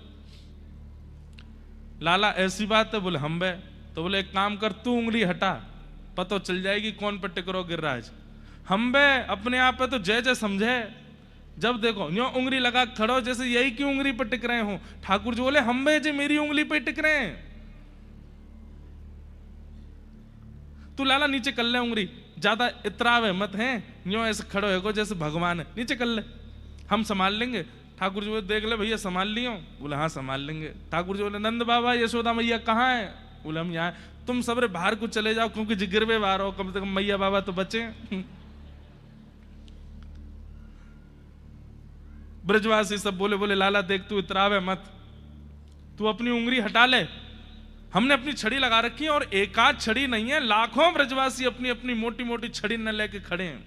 लाला ऐसी बात है? बोले हम बे। तो बोले एक काम कर, तू उंगली हटा, पता चल जाएगी कौन पर टिक रहो गिरिराज। हम बे, अपने आप पे तो जय जय समझे, जब देखो यूं उंगली लगा खड़ो जैसे यही की उंगली पर टिक रहे हो। ठाकुर जी बोले, हम बे जे मेरी उंगली पे टिक रहे हैं। तू लाला नीचे कर ले उंगली, ज्यादा इतरावे मत है, यूं ऐसे खड़ो है को जैसे भगवान है, नीचे कर ले, हम संभाल लेंगे। ठाकुर जी बोले, देख ले भैया संभाल लियो? बोले हाँ संभाल लेंगे। ठाकुर जी बोले, नंद बाबा यशोदा मैया कहाँ है? बोले हम यहाँ। तुम सबरे बाहर को चले जाओ, क्योंकि जिगरवे बाहर हो, कम से कम मैया बाबा तो बचे। ब्रजवासी सब बोले, बोले लाला देख तू इतरावे मत, तू अपनी उंगली हटा ले, हमने अपनी छड़ी लगा रखी है, और एक आध छड़ी नहीं है, लाखों ब्रजवासी अपनी अपनी मोटी मोटी छड़ी न लेके खड़े हैं।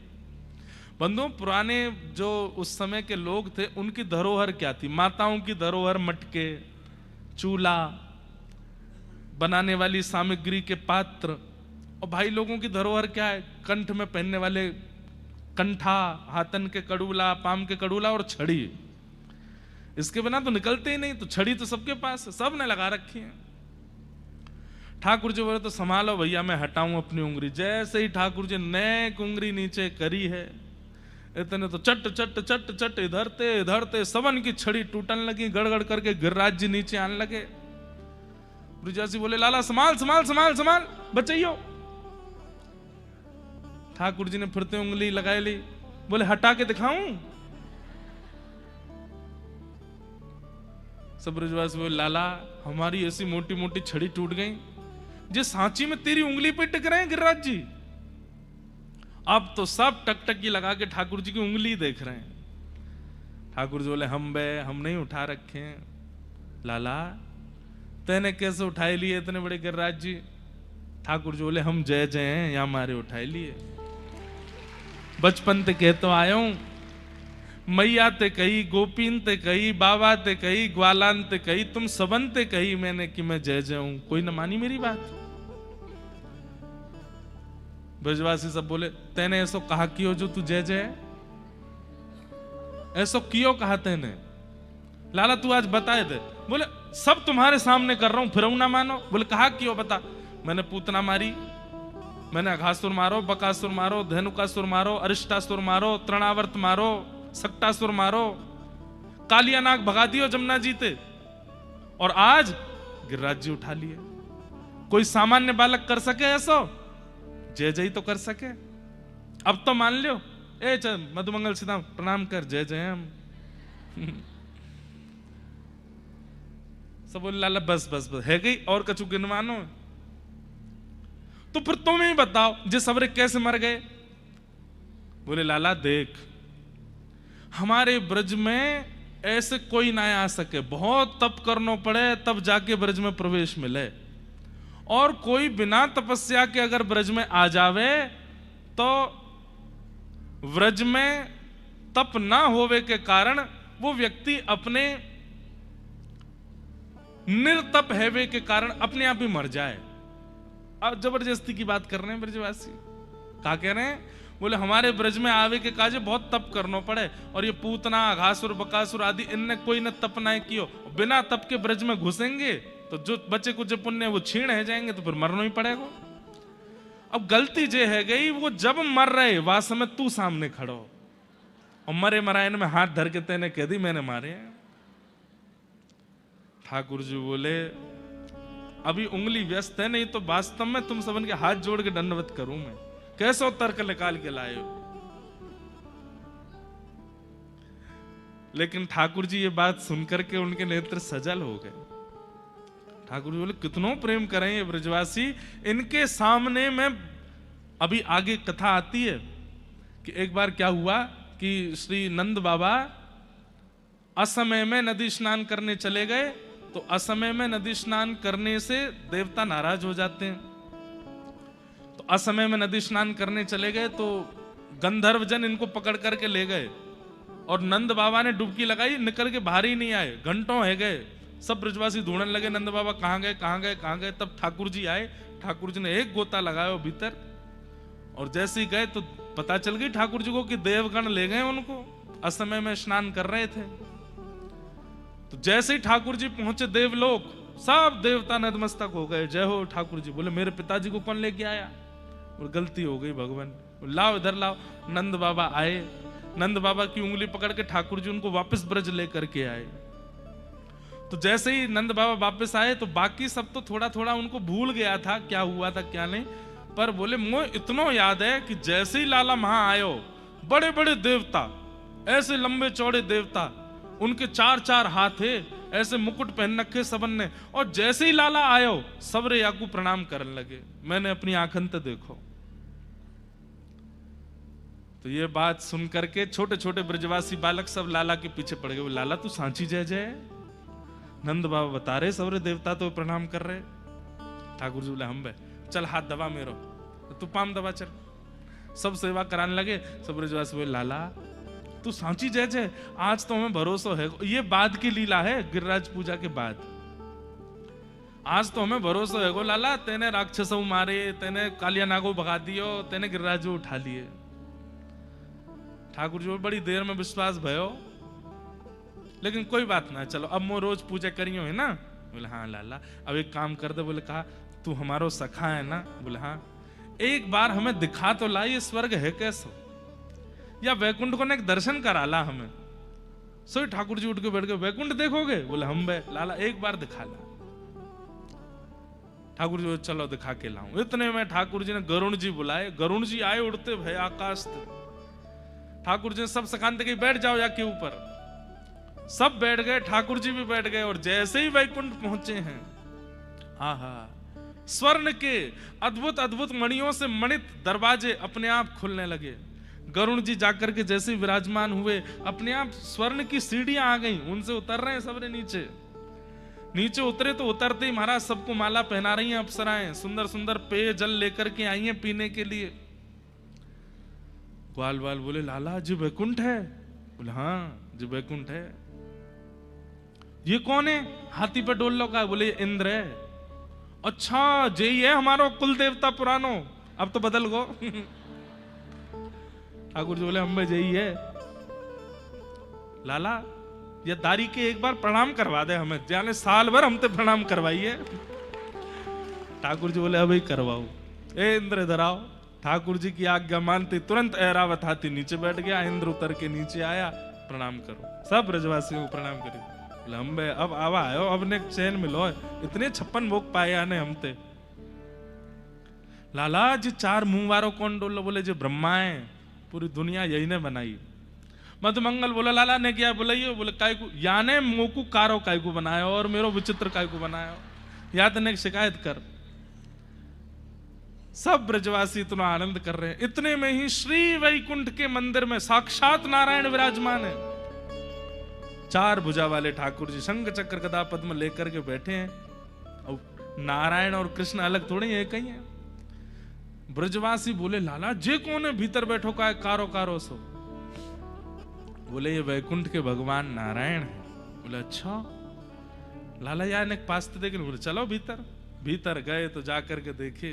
बंधु, पुराने जो उस समय के लोग थे, उनकी धरोहर क्या थी? माताओं की धरोहर मटके, चूल्हा, बनाने वाली सामग्री के पात्र। और भाई लोगों की धरोहर क्या है? कंठ में पहनने वाले कंठा, हाथन के कड़ूला, पाम के कड़ूला और छड़ी। इसके बिना तो निकलते ही नहीं, तो छड़ी तो सबके पास है, सब ने लगा रखी है। ठाकुर जी बोले, तो संभालो भैया, मैं हटाऊं अपनी उंगली। जैसे ही ठाकुर जी नेक उंगली नीचे करी है, इतने तो चट चट चट चट इधरते सबन की छड़ी टूटन लगी, गड़गड़ करके गिरिराज जी नीचे आने लगे। ब्रजवासी बोले, लाला संभाल संभाल संभाल संभाल, बचाइयो। ठाकुर जी ने फिरते उंगली लगाई ली, बोले हटा के दिखाऊं? सब ब्रजवासी बोले, लाला हमारी ऐसी मोटी मोटी छड़ी टूट गई, जो सांची में तेरी उंगली पे टिक रहे हैं गिरिराज जी। अब तो सब टकटकी लगा के ठाकुर जी की उंगली देख रहे हैं। ठाकुर जी बोले, हम बे, हम नहीं उठा रखे। लाला तेने कैसे उठाए लिए इतने बड़े गिरिराज जी? ठाकुर जी बोले, हम जय जय हैं, या हमारे उठाए लिए। बचपन ते कह तो आया हूं, मैया ते कही, गोपीन ते कही, बाबा ते कही, ग्वालान ते कही, तुम सबन ते कही मैंने कि मैं जय जय हूं, कोई न मानी मेरी बात। ब्रजवासी सब बोले तेने ऐसो कहा कियो जो तू जय जय, ऐसो कियो कहा तेने, लाला तू आज बताए दे। बोले सब तुम्हारे सामने कर रहा हूं फिर ना मानो। बोले कहा क्यों बता। मैंने पूतना मारी, मैंने अघासुर मारो, बकासुर मारो, धेनुकासुर मारो, अरिष्टासुर मारो, तृणावर्त मारो, सक्टासुर मारो, कालिया नाग भगा दियो जमुना जीते, और आज गिरिराज जी उठा लिए। कोई सामान्य बालक कर सके ऐसो? जय जय तो कर सके। अब तो मान लो। ए चल मधुमंगल सीता प्रणाम कर, जय जय हम। सब बोले लाला बस बस बस है गई, और कछु गिनवानो। तो फिर तुम ही बताओ जे सबरे कैसे मर गए। बोले लाला देख, हमारे ब्रज में ऐसे कोई ना आ सके, बहुत तप करना पड़े तब जाके ब्रज में प्रवेश मिले, और कोई बिना तपस्या के अगर ब्रज में आ जावे तो व्रज में तप ना होवे के कारण वो व्यक्ति अपने निर्तप हैवे के कारण अपने आप ही मर जाए। अब जबरदस्ती की बात कर रहे हैं ब्रजवासी। क्या कह रहे हैं? बोले हमारे ब्रज में आवे के काजे बहुत तप करना पड़े, और ये पूतना अघासुर बकासुर आदि इनने कोई न तप ना कियो, बिना तप के ब्रज में घुसेंगे तो जो बच्चे कुछ पुण्य वो छीण है जाएंगे, तो फिर मरना ही पड़ेगा। अब गलती जे है गई, वो जब मर रहे वह समय तू सामने खड़ो और मरे मरायन में हाथ धर के तेने कह दी मैंने मारे हैं। ठाकुर जी बोले अभी उंगली व्यस्त है, नहीं तो वास्तव में तुम सबन के हाथ जोड़ के दंडवत करूं मैं। कैसो तर्क निकाल के लाए हो। लेकिन ठाकुर जी ये बात सुनकर के उनके नेत्र सजल हो गए। ठाकुर जी बोले कितनों प्रेम करें ये ब्रजवासी, इनके सामने में। अभी आगे कथा आती है कि एक बार क्या हुआ कि श्री नंद बाबा असमय में नदी स्नान करने चले गए, तो असमय में नदी स्नान करने से देवता नाराज हो जाते हैं। तो असमय में नदी स्नान करने चले गए तो गंधर्व जन इनको पकड़ करके ले गए, और नंद बाबा ने डुबकी लगाई, निकल के बाहर ही नहीं आए। घंटों है गए, सब ब्रजवासी ढूंढने लगे नंद बाबा कहाँ गए कहाँ गए कहाँ गए। तब ठाकुर जी आए, ठाकुर जी ने एक गोता लगाया भीतर, और जैसे ही गए तो पता चल गई ठाकुर जी को कि देवगण ले गए उनको, असमय में स्नान कर रहे थे। तो जैसे ही ठाकुर जी पहुंचे देवलोक, सब देवता नतमस्तक हो गए, जय हो ठाकुर जी। बोले मेरे पिताजी को कौन लेके आया? और गलती हो गई भगवान, लाओ इधर लाओ। नंद बाबा आए, नंद बाबा की उंगली पकड़ के ठाकुर जी उनको वापस ब्रज लेकर के आए। तो जैसे ही नंद बाबा वापस आए तो बाकी सब तो थोड़ा थोड़ा उनको भूल गया था क्या हुआ था क्या नहीं, पर बोले मुझे इतना याद है कि जैसे ही लाला वहां आयो, बड़े बड़े देवता, ऐसे लंबे चौड़े देवता, उनके 4-4 हाथ थे, ऐसे मुकुट पहन रखे सबन ने, और जैसे ही लाला आयो सबरे याकू प्रणाम करने लगे। मैंने अपनी आंखन ते देखो। तो ये बात सुन करके छोटे छोटे ब्रजवासी बालक सब लाला के पीछे पड़ गए। लाला तू सांची जय जय। नंद बाबा बता रहे सबरे देवता तो प्रणाम कर रहे। ठाकुर जी बोले हम बे चल हाथ दबा मेरो, तू पाम दबा चल। सब सेवा कराने लगे। सब ब्रजवासी बोले लाला तू सांची जय जय, आज तो हमें भरोसा है। ये बाद की लीला है, गिरिराज पूजा के बाद। आज तो हमें भरोसा है गो लाला, तेने राक्षसों मारे, तेने कालिया नागो भगा दियो, तेने गिरिराज उठा लिए। ठाकुर जी बड़ी देर में विश्वास भयो, लेकिन कोई बात ना, चलो अब मैं रोज पूजा करियो है ना। बोले हाँ लाला। अब एक काम कर दे। बोले कहा तू हमारो सखा है ना? बोले हाँ। एक बार हमें दिखा तो ला ये स्वर्ग है कैसो, या वैकुंठ को एक दर्शन करा ला हमें। सो ठाकुर जी उठ के बैठ गए, वैकुंठ देखोगे? बोले हम बे लाला एक बार दिखा ला। ठाकुर जी चलो दिखा के लाऊं। इतने में ठाकुर जी ने गरुण जी बुलाए। गरुण जी आए उड़ते भय आकाश थे। ठाकुर जी ने सब सखानते के बैठ जाओ जाके ऊपर। सब बैठ गए, ठाकुर जी भी बैठ गए, और जैसे ही वैकुंठ पहुंचे हैं, आहा स्वर्ण के अद्भुत अद्भुत मणियों से मणित दरवाजे अपने आप खुलने लगे। गरुण जी जाकर के जैसे विराजमान हुए, अपने आप स्वर्ण की सीढ़ियां आ गई, उनसे उतर रहे हैं सबरे नीचे। नीचे उतरे तो उतरते ही महाराज सबको माला पहना रही हैं अप्सराएं, सुंदर सुंदर पेय जल लेकर के आई हैं पीने के लिए। ग्वाल वाल बोले लाला जी वैकुंठ है? बोले हाँ जी वैकुंठ है। ये कौन है हाथी पे डोल लगा? बोले इंद्र है। अच्छा जे है हमारो कुल देवता पुरानो। अब तो बदल गो। ठाकुर जी बोले हम यही है लाला, ये दारी के एक बार प्रणाम करवा दे हमें, जाने साल भर हमते प्रणाम करवाइए। ठाकुर जी बोले अभी करवाओ। ए इंद्र इधर आओ। ठाकुर जी की आज्ञा मानते तुरंत ऐरावत हाथी नीचे बैठ गया, इंद्र उतर के नीचे आया, प्रणाम करो, सब ब्रजवासियों को प्रणाम करो। लंबे अब आवा आयो, अब ने चैन मिलो, इतने 56 भोग पाए आने हमते। लाला जी 4 मुंह वारो कौन डोलो? बोले जो ब्रह्मा है, पूरी दुनिया यही ने बनाई। मधुमंगल बोला लाला ने क्या बोलाइयो? बोले काय को याने मोकू कारो काय को बनायो और मेरो विचित्र काय को बनायो, या तने शिकायत कर। सब ब्रजवासी इतना आनंद कर रहे हैं। इतने में ही श्री वैकुंठ के मंदिर में साक्षात नारायण विराजमान है। 4 भुजा वाले ठाकुर जी शंख चक्र गदा पद्म लेकर के बैठे हैं। और नारायण और कृष्ण अलग थोड़े एक ही हैं। ब्रजवासी बोले लाला जे कौन है भीतर बैठो का कारो कारो सो? बोले ये वैकुंठ के भगवान नारायण है। बोले अच्छा लाला यार ने पास तो देखे। बोले चलो भीतर। भीतर गए तो जाकर के देखे,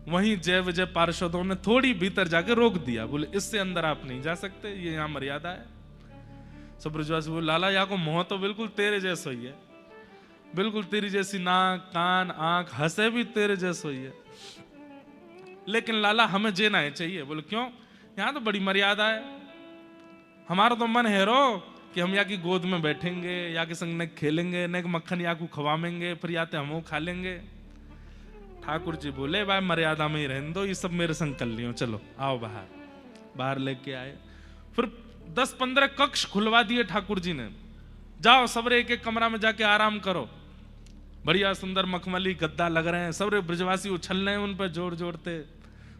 वहीं जय विजय पार्षदों ने थोड़ी भीतर जाके रोक दिया। बोले इससे अंदर आप नहीं जा सकते, ये यहाँ मर्यादा है। सब ब्रजवासी बोले लाला यहाँ को मुंह तो बिल्कुल तेरे जैसा ही है, बिल्कुल तेरी जैसी नाक कान आंख, हंसे भी तेरे जैसा ही है, लेकिन लाला हमें जेना है चाहिए। बोले क्यों? यहाँ तो बड़ी मर्यादा है, हमारा तो मन है रो कि हम या की गोद में बैठेंगे, या के संग नेक खेलेंगे, नेक मक्खन या को खवाएंगे, फिर या तो हम खा लेंगे। ठाकुर जी बोले भाई मर्यादा में ही रहने दो, ये सब मेरे संग कर लियो, चलो आओ बाहर। बाहर लेके आए, फिर 10-15 कक्ष खुलवा दिए ठाकुर जी ने। जाओ सबरे एक एक कमरा में जाके आराम करो, बढ़िया सुंदर मखमली गद्दा लग रहे हैं, सबरे ब्रजवासी उछल रहे हैं उन पर जोर जोड़ते,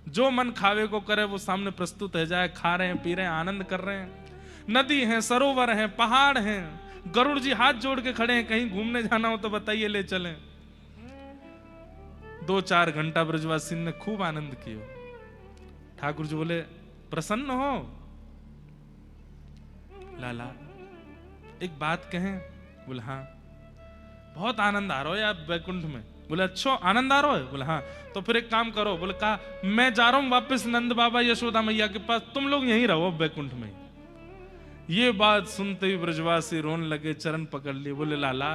जो मन खावे को करे वो सामने प्रस्तुत है जाए, खा रहे हैं पी रहे हैं आनंद कर रहे हैं। नदी है, सरोवर है, पहाड़ हैं, गरुड़ जी हाथ जोड़ के खड़े हैं, कहीं घूमने जाना हो तो बताइए ले चलें। 2-4 घंटा ब्रजवासी ने खूब आनंद किया। ठाकुर जी बोले प्रसन्न हो लाला, एक बात कहें? बोले हाँ। बहुत आनंद आ रहा है यार वैकुंठ में। बोले अच्छा आनंद आ रहा है? बोले हाँ। तो फिर एक काम करो। बोले कहा मैं जा रहा हूं वापस नंद बाबा यशोदा मैया के पास, तुम लोग यहीं रहो वैकुंठ में। ये बात सुनते ही ब्रजवासी रोने लगे, चरण पकड़ लिए। बोले लाला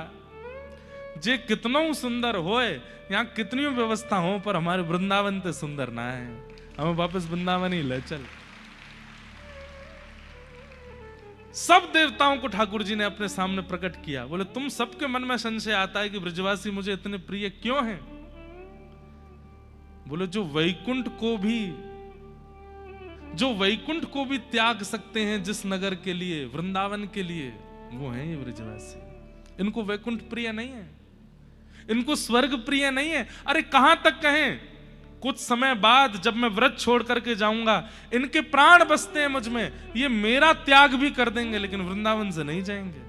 जे कितनो सुंदर होए, यहाँ कितनी व्यवस्था हो, पर हमारे वृंदावन ते सुंदर ना है, हमें वापस वृंदावन ही ले चल। सब देवताओं को ठाकुर जी ने अपने सामने प्रकट किया। बोले तुम सबके मन में संशय आता है कि ब्रजवासी मुझे इतने प्रिय क्यों हैं? बोले जो वैकुंठ को भी त्याग सकते हैं जिस नगर के लिए, वृंदावन के लिए, वो हैं ये ब्रजवासी। इनको वैकुंठ प्रिय नहीं है, इनको स्वर्ग प्रिय नहीं है। अरे कहां तक कहें, कुछ समय बाद जब मैं व्रत छोड़ करके जाऊंगा, इनके प्राण बसते हैं मुझ में, ये मेरा त्याग भी कर देंगे लेकिन वृंदावन से नहीं जाएंगे।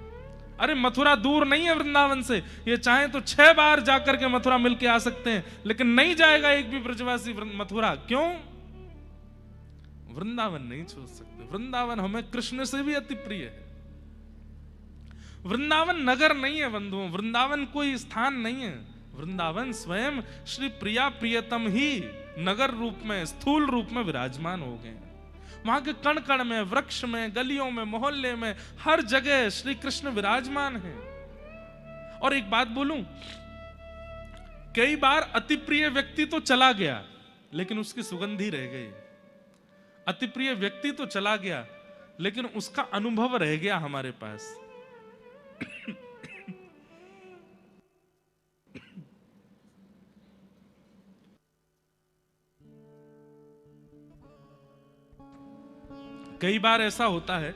अरे मथुरा दूर नहीं है वृंदावन से, ये चाहे तो 6 बार जाकर के मथुरा मिलके आ सकते हैं, लेकिन नहीं जाएगा एक भी ब्रजवासी मथुरा। क्यों? वृंदावन नहीं छोड़ सकते। वृंदावन हमें कृष्ण से भी अति प्रिय है। वृंदावन नगर नहीं है बंधुओं, वृंदावन कोई स्थान नहीं है। वृंदावन स्वयं श्री प्रिया प्रियतम ही नगर रूप में, स्थूल रूप में विराजमान हो गए। वहां के कण कण में, वृक्ष में, गलियों में, मोहल्ले में, हर जगह श्री कृष्ण विराजमान है। और एक बात बोलूं, कई बार अति प्रिय व्यक्ति तो चला गया लेकिन उसकी सुगंधी रह गई। अति प्रिय व्यक्ति तो चला गया लेकिन उसका अनुभव रह गया हमारे पास। कई बार ऐसा होता है,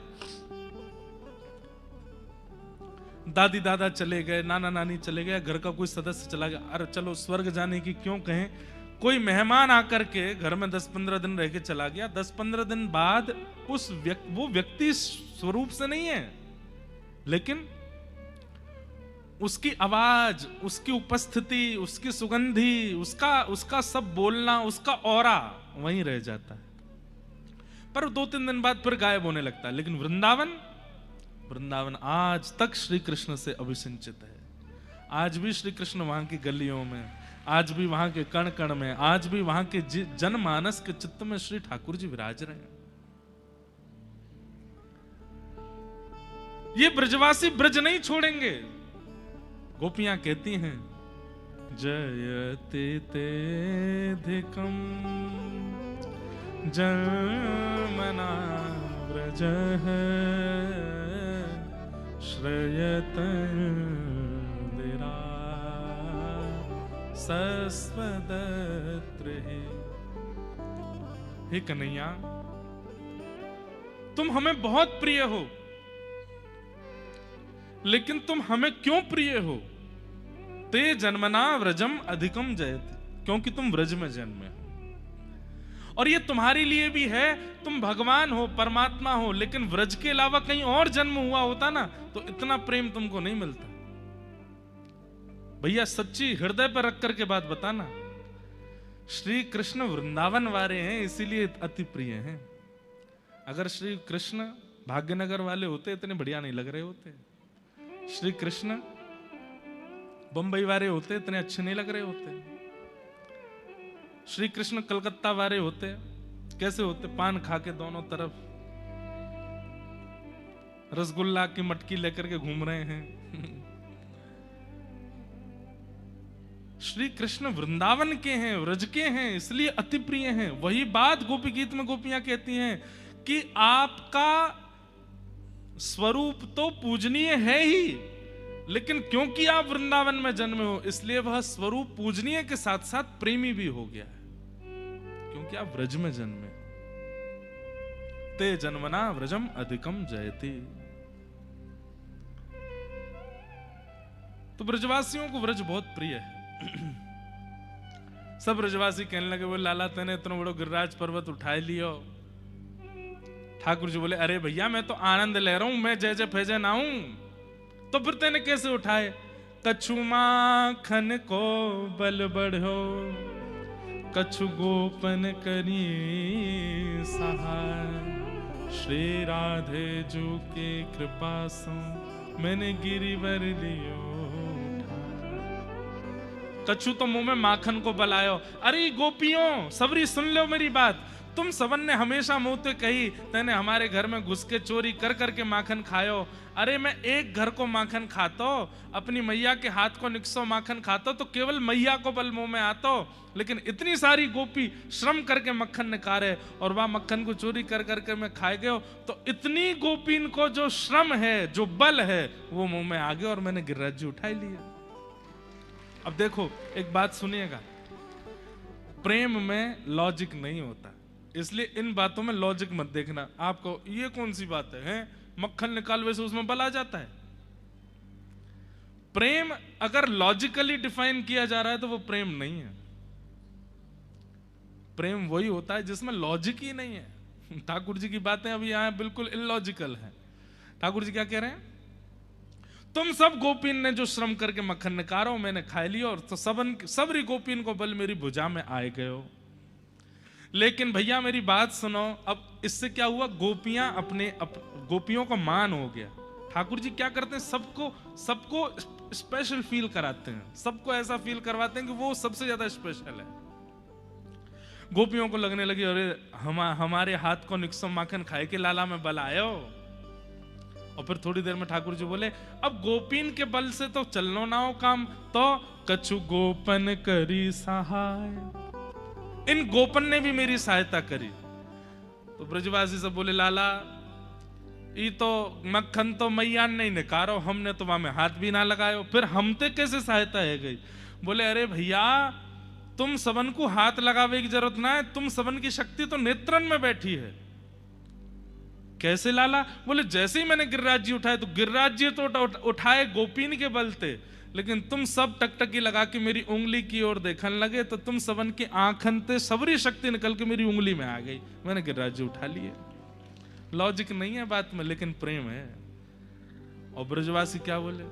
दादी दादा चले गए, नाना नानी चले गए, घर का कोई सदस्य चला गया, अरे चलो स्वर्ग जाने की क्यों कहें, कोई मेहमान आकर के घर में 10-15 दिन रह के चला गया, 10-15 दिन बाद वो व्यक्ति स्वरूप से नहीं है, लेकिन उसकी आवाज, उसकी उपस्थिति, उसकी सुगंधी, उसका सब बोलना, उसका ऑरा वहीं रह जाता है। पर 2-3 दिन बाद फिर गायब होने लगता है। लेकिन वृंदावन आज तक श्री कृष्ण से अभिसिंचित है। आज भी श्री कृष्ण वहां की गलियों में, आज भी वहां के कण कण में, आज भी वहां के जनमानस के चित्त में श्री ठाकुर जी विराज रहे हैं। ये ब्रजवासी ब्रज नहीं छोड़ेंगे। गोपियां कहती हैं जयते तेधिकम जन्मना व्रज श्रयतंदिरा सस्वदत्र। हे कन्हैया, तुम हमें बहुत प्रिय हो, लेकिन तुम हमें क्यों प्रिय हो? ते जन्मना व्रजम अधिकम जयते, क्योंकि तुम व्रज में जन्मे हो। और ये तुम्हारे लिए भी है, तुम भगवान हो, परमात्मा हो, लेकिन व्रज के अलावा कहीं और जन्म हुआ होता ना तो इतना प्रेम तुमको नहीं मिलता। भैया सच्ची हृदय पर रख करके बात बताना। श्री कृष्ण वृंदावन वाले हैं, इसीलिए अति प्रिय हैं। अगर श्री कृष्ण भाग्यनगर वाले होते इतने बढ़िया नहीं लग रहे होते। श्री कृष्ण बंबई वाले होते इतने अच्छे नहीं लग रहे होते। श्री कृष्ण कलकत्ता वाले होते कैसे होते? पान खा के दोनों तरफ रसगुल्ला की मटकी लेकर के घूम रहे हैं। श्री कृष्ण वृंदावन के हैं, व्रज के हैं, इसलिए अति प्रिय हैं। वही बात गोपी गीत में गोपियां कहती हैं कि आपका स्वरूप तो पूजनीय है ही, लेकिन क्योंकि आप वृंदावन में जन्मे हो इसलिए वह स्वरूप पूजनीय के साथ साथ प्रेमी भी हो गया है, क्योंकि आप व्रज में जन्मे। ते जन्मना व्रजम अधिकम जयति। तो ब्रजवासियों को व्रज बहुत प्रिय है। सब ब्रजवासी कहने लगे, वो लाला तने इतना बड़ो गिरिराज पर्वत उठाए लियो। ठाकुर जी बोले, अरे भैया मैं तो आनंद ले रहा हूं, मैं जय जय फैजय ना हूं। तो फिर तेने कैसे उठाए? कछु माखन को बल बढ़ो, कछु गोपन करी सहाय। श्री राधे जू के कृपा सो मैंने गिरिवर लियो। कछु तो मुंह में माखन को बलायो। अरे गोपियों सबरी सुन लो मेरी बात। तुम सबन ने हमेशा मुंह ते कही, तेने हमारे घर में घुस के चोरी कर करके माखन खायो। अरे मैं एक घर को माखन खातो, अपनी मैया के हाथ को निक्सो माखन खातो तो केवल मैया को बल मुंह में आतो, लेकिन इतनी सारी गोपी श्रम करके मक्खन निकारे और वह मक्खन को चोरी कर करके मैं खाए गयो, तो इतनी गोपीन को जो श्रम है, जो बल है, वो मुंह में आ गया और मैंने गिरिराज जी उठा लिया। अब देखो एक बात सुनिएगा, प्रेम में लॉजिक नहीं होता, इसलिए इन बातों में लॉजिक मत देखना। आपको ये कौन सी बात है, मक्खन निकाल वैसे उसमें बल आ जाता है। प्रेम अगर लॉजिकली डिफाइन किया जा रहा है तो वो प्रेम नहीं है। प्रेम वही होता है जिसमें लॉजिक ही नहीं है। ठाकुर जी की बातें अभी यहां बिल्कुल इलॉजिकल है। ठाकुर जी क्या कह रहे हैं? तुम सब गोपीन ने जो श्रम करके मक्खन निकालो मैंने खा लिया, और तो सबरी गोपीन को बल मेरी भुजा में आए गए हो। लेकिन भैया मेरी बात सुनो, अब इससे क्या हुआ? गोपियों का मान हो गया। ठाकुर जी क्या करते हैं? सबको स्पेशल फील कराते हैं, सबको ऐसा फील करवाते हैं कि वो सबसे ज्यादा स्पेशल है। गोपियों को लगने लगी अरे हमारे हाथ को निक्सो माखन खाए के लाला में बल आयो। और फिर थोड़ी देर में ठाकुर जी बोले अब गोपीन के बल से तो चलनो ना हो काम, तो कछु गोपन करी सहाय। इन गोपन ने भी मेरी सहायता करी। तो ब्रजवासी सब बोले लाला ये तो मक्खन तो मैया नहीं निकारो, हमने तो वहां में हाथ भी ना लगायो, फिर हमते कैसे सहायता है गई? बोले अरे भैया तुम सबन को हाथ लगावे की जरूरत ना है, तुम सबन की शक्ति तो नेत्रन में बैठी है। कैसे लाला? बोले जैसे ही मैंने गिरिराज जी उठाए तो गिरिराज जी तो उठाए गोपीन के बल थे, लेकिन तुम सब टकटकी लगा के मेरी उंगली की ओर देखने लगे तो तुम सबन की आंखन ते सबरी शक्ति निकल के मेरी उंगली में आ गई, मैंने गिरिराज जी उठा लिए। लॉजिक नहीं है बात में, लेकिन प्रेम है। और ब्रजवासी क्या बोले?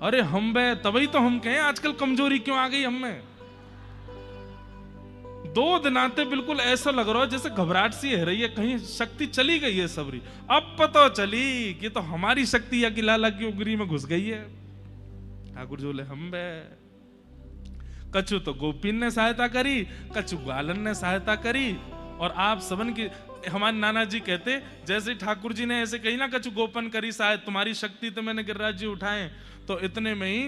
अरे हम बे तभी तो हम कहें आजकल कमजोरी क्यों आ गई हमें। 2 दिन आते बिल्कुल ऐसा लग रहा है जैसे घबराहट सी है रही है, कहीं शक्ति चली गई है सबरी। अब पता चली कि तो हमारी शक्ति या कि लाला की उंगली में घुस गई है। ठाकुर जी बोले हम बे कछु तो गोपीन ने सहायता करी, कछु ग्वालन ने सहायता करी, और आप सबन की, हमारे नाना जी कहते जैसे ठाकुर जी ने ऐसे कही ना, कछु गोपन करी शायद तुम्हारी शक्ति तो मैंने गिरिराज जी उठाए, तो इतने में ही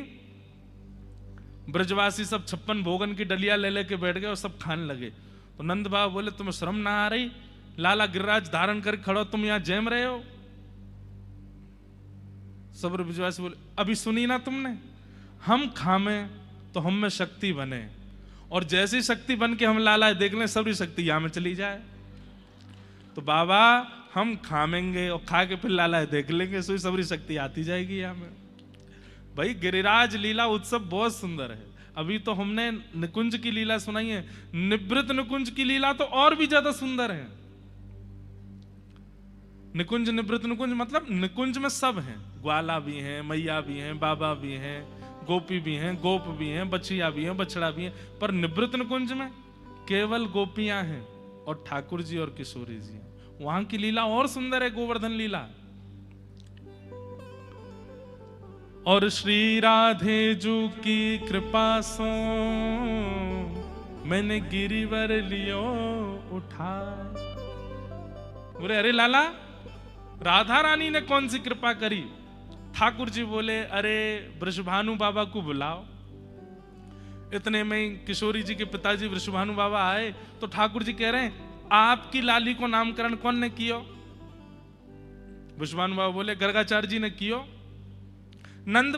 ब्रजवासी सब 56 भोगन की डलिया ले लेके बैठ गए और सब खाने लगे। तो नंद बाबा बोले तुम्हें शर्म ना आ रही, लाला गिरिराज धारण कर खड़ो, तुम यहां जैम रहे हो। सब ब्रजवासी बोले अभी सुनी ना तुमने, हम खामे तो हम में शक्ति बने, और जैसी शक्ति बन के हम लाला देख लें सबरी शक्ति यहां में चली जाए। तो बाबा हम खामेंगे और खा के फिर लाला देख लेंगे, सोई सबरी शक्ति आती जाएगी यहां में। भाई गिरिराज लीला उत्सव बहुत सुंदर है। अभी तो हमने निकुंज की लीला सुनाई है, निवृत्त निकुंज की लीला तो और भी ज्यादा सुंदर है। निकुंज निवृत्त निकुंज मतलब निकुंज में सब हैं, ग्वाला भी हैं, मैया भी हैं, बाबा भी हैं, गोपी भी हैं, गोप भी हैं, बछिया भी हैं, बछड़ा भी हैं, पर निवृत्त निकुंज में केवल गोपियां हैं और ठाकुर जी और किशोरी जी हैं। वहां की लीला और सुंदर है, गोवर्धन लीला। और श्री राधे जू की कृपा सो मैंने गिरिवर लियो उठा। बोले अरे लाला राधा रानी ने कौन सी कृपा करी? ठाकुर जी बोले अरे वृषभानु बाबा को बुलाओ। इतने में किशोरी जी के पिताजी वृषभानु बाबा आए तो ठाकुर जी कह रहे हैं आपकी लाली को नामकरण कौन ने कियो? वृषभानु बाबा बोले गर्गाचार्य जी ने कियो। नंद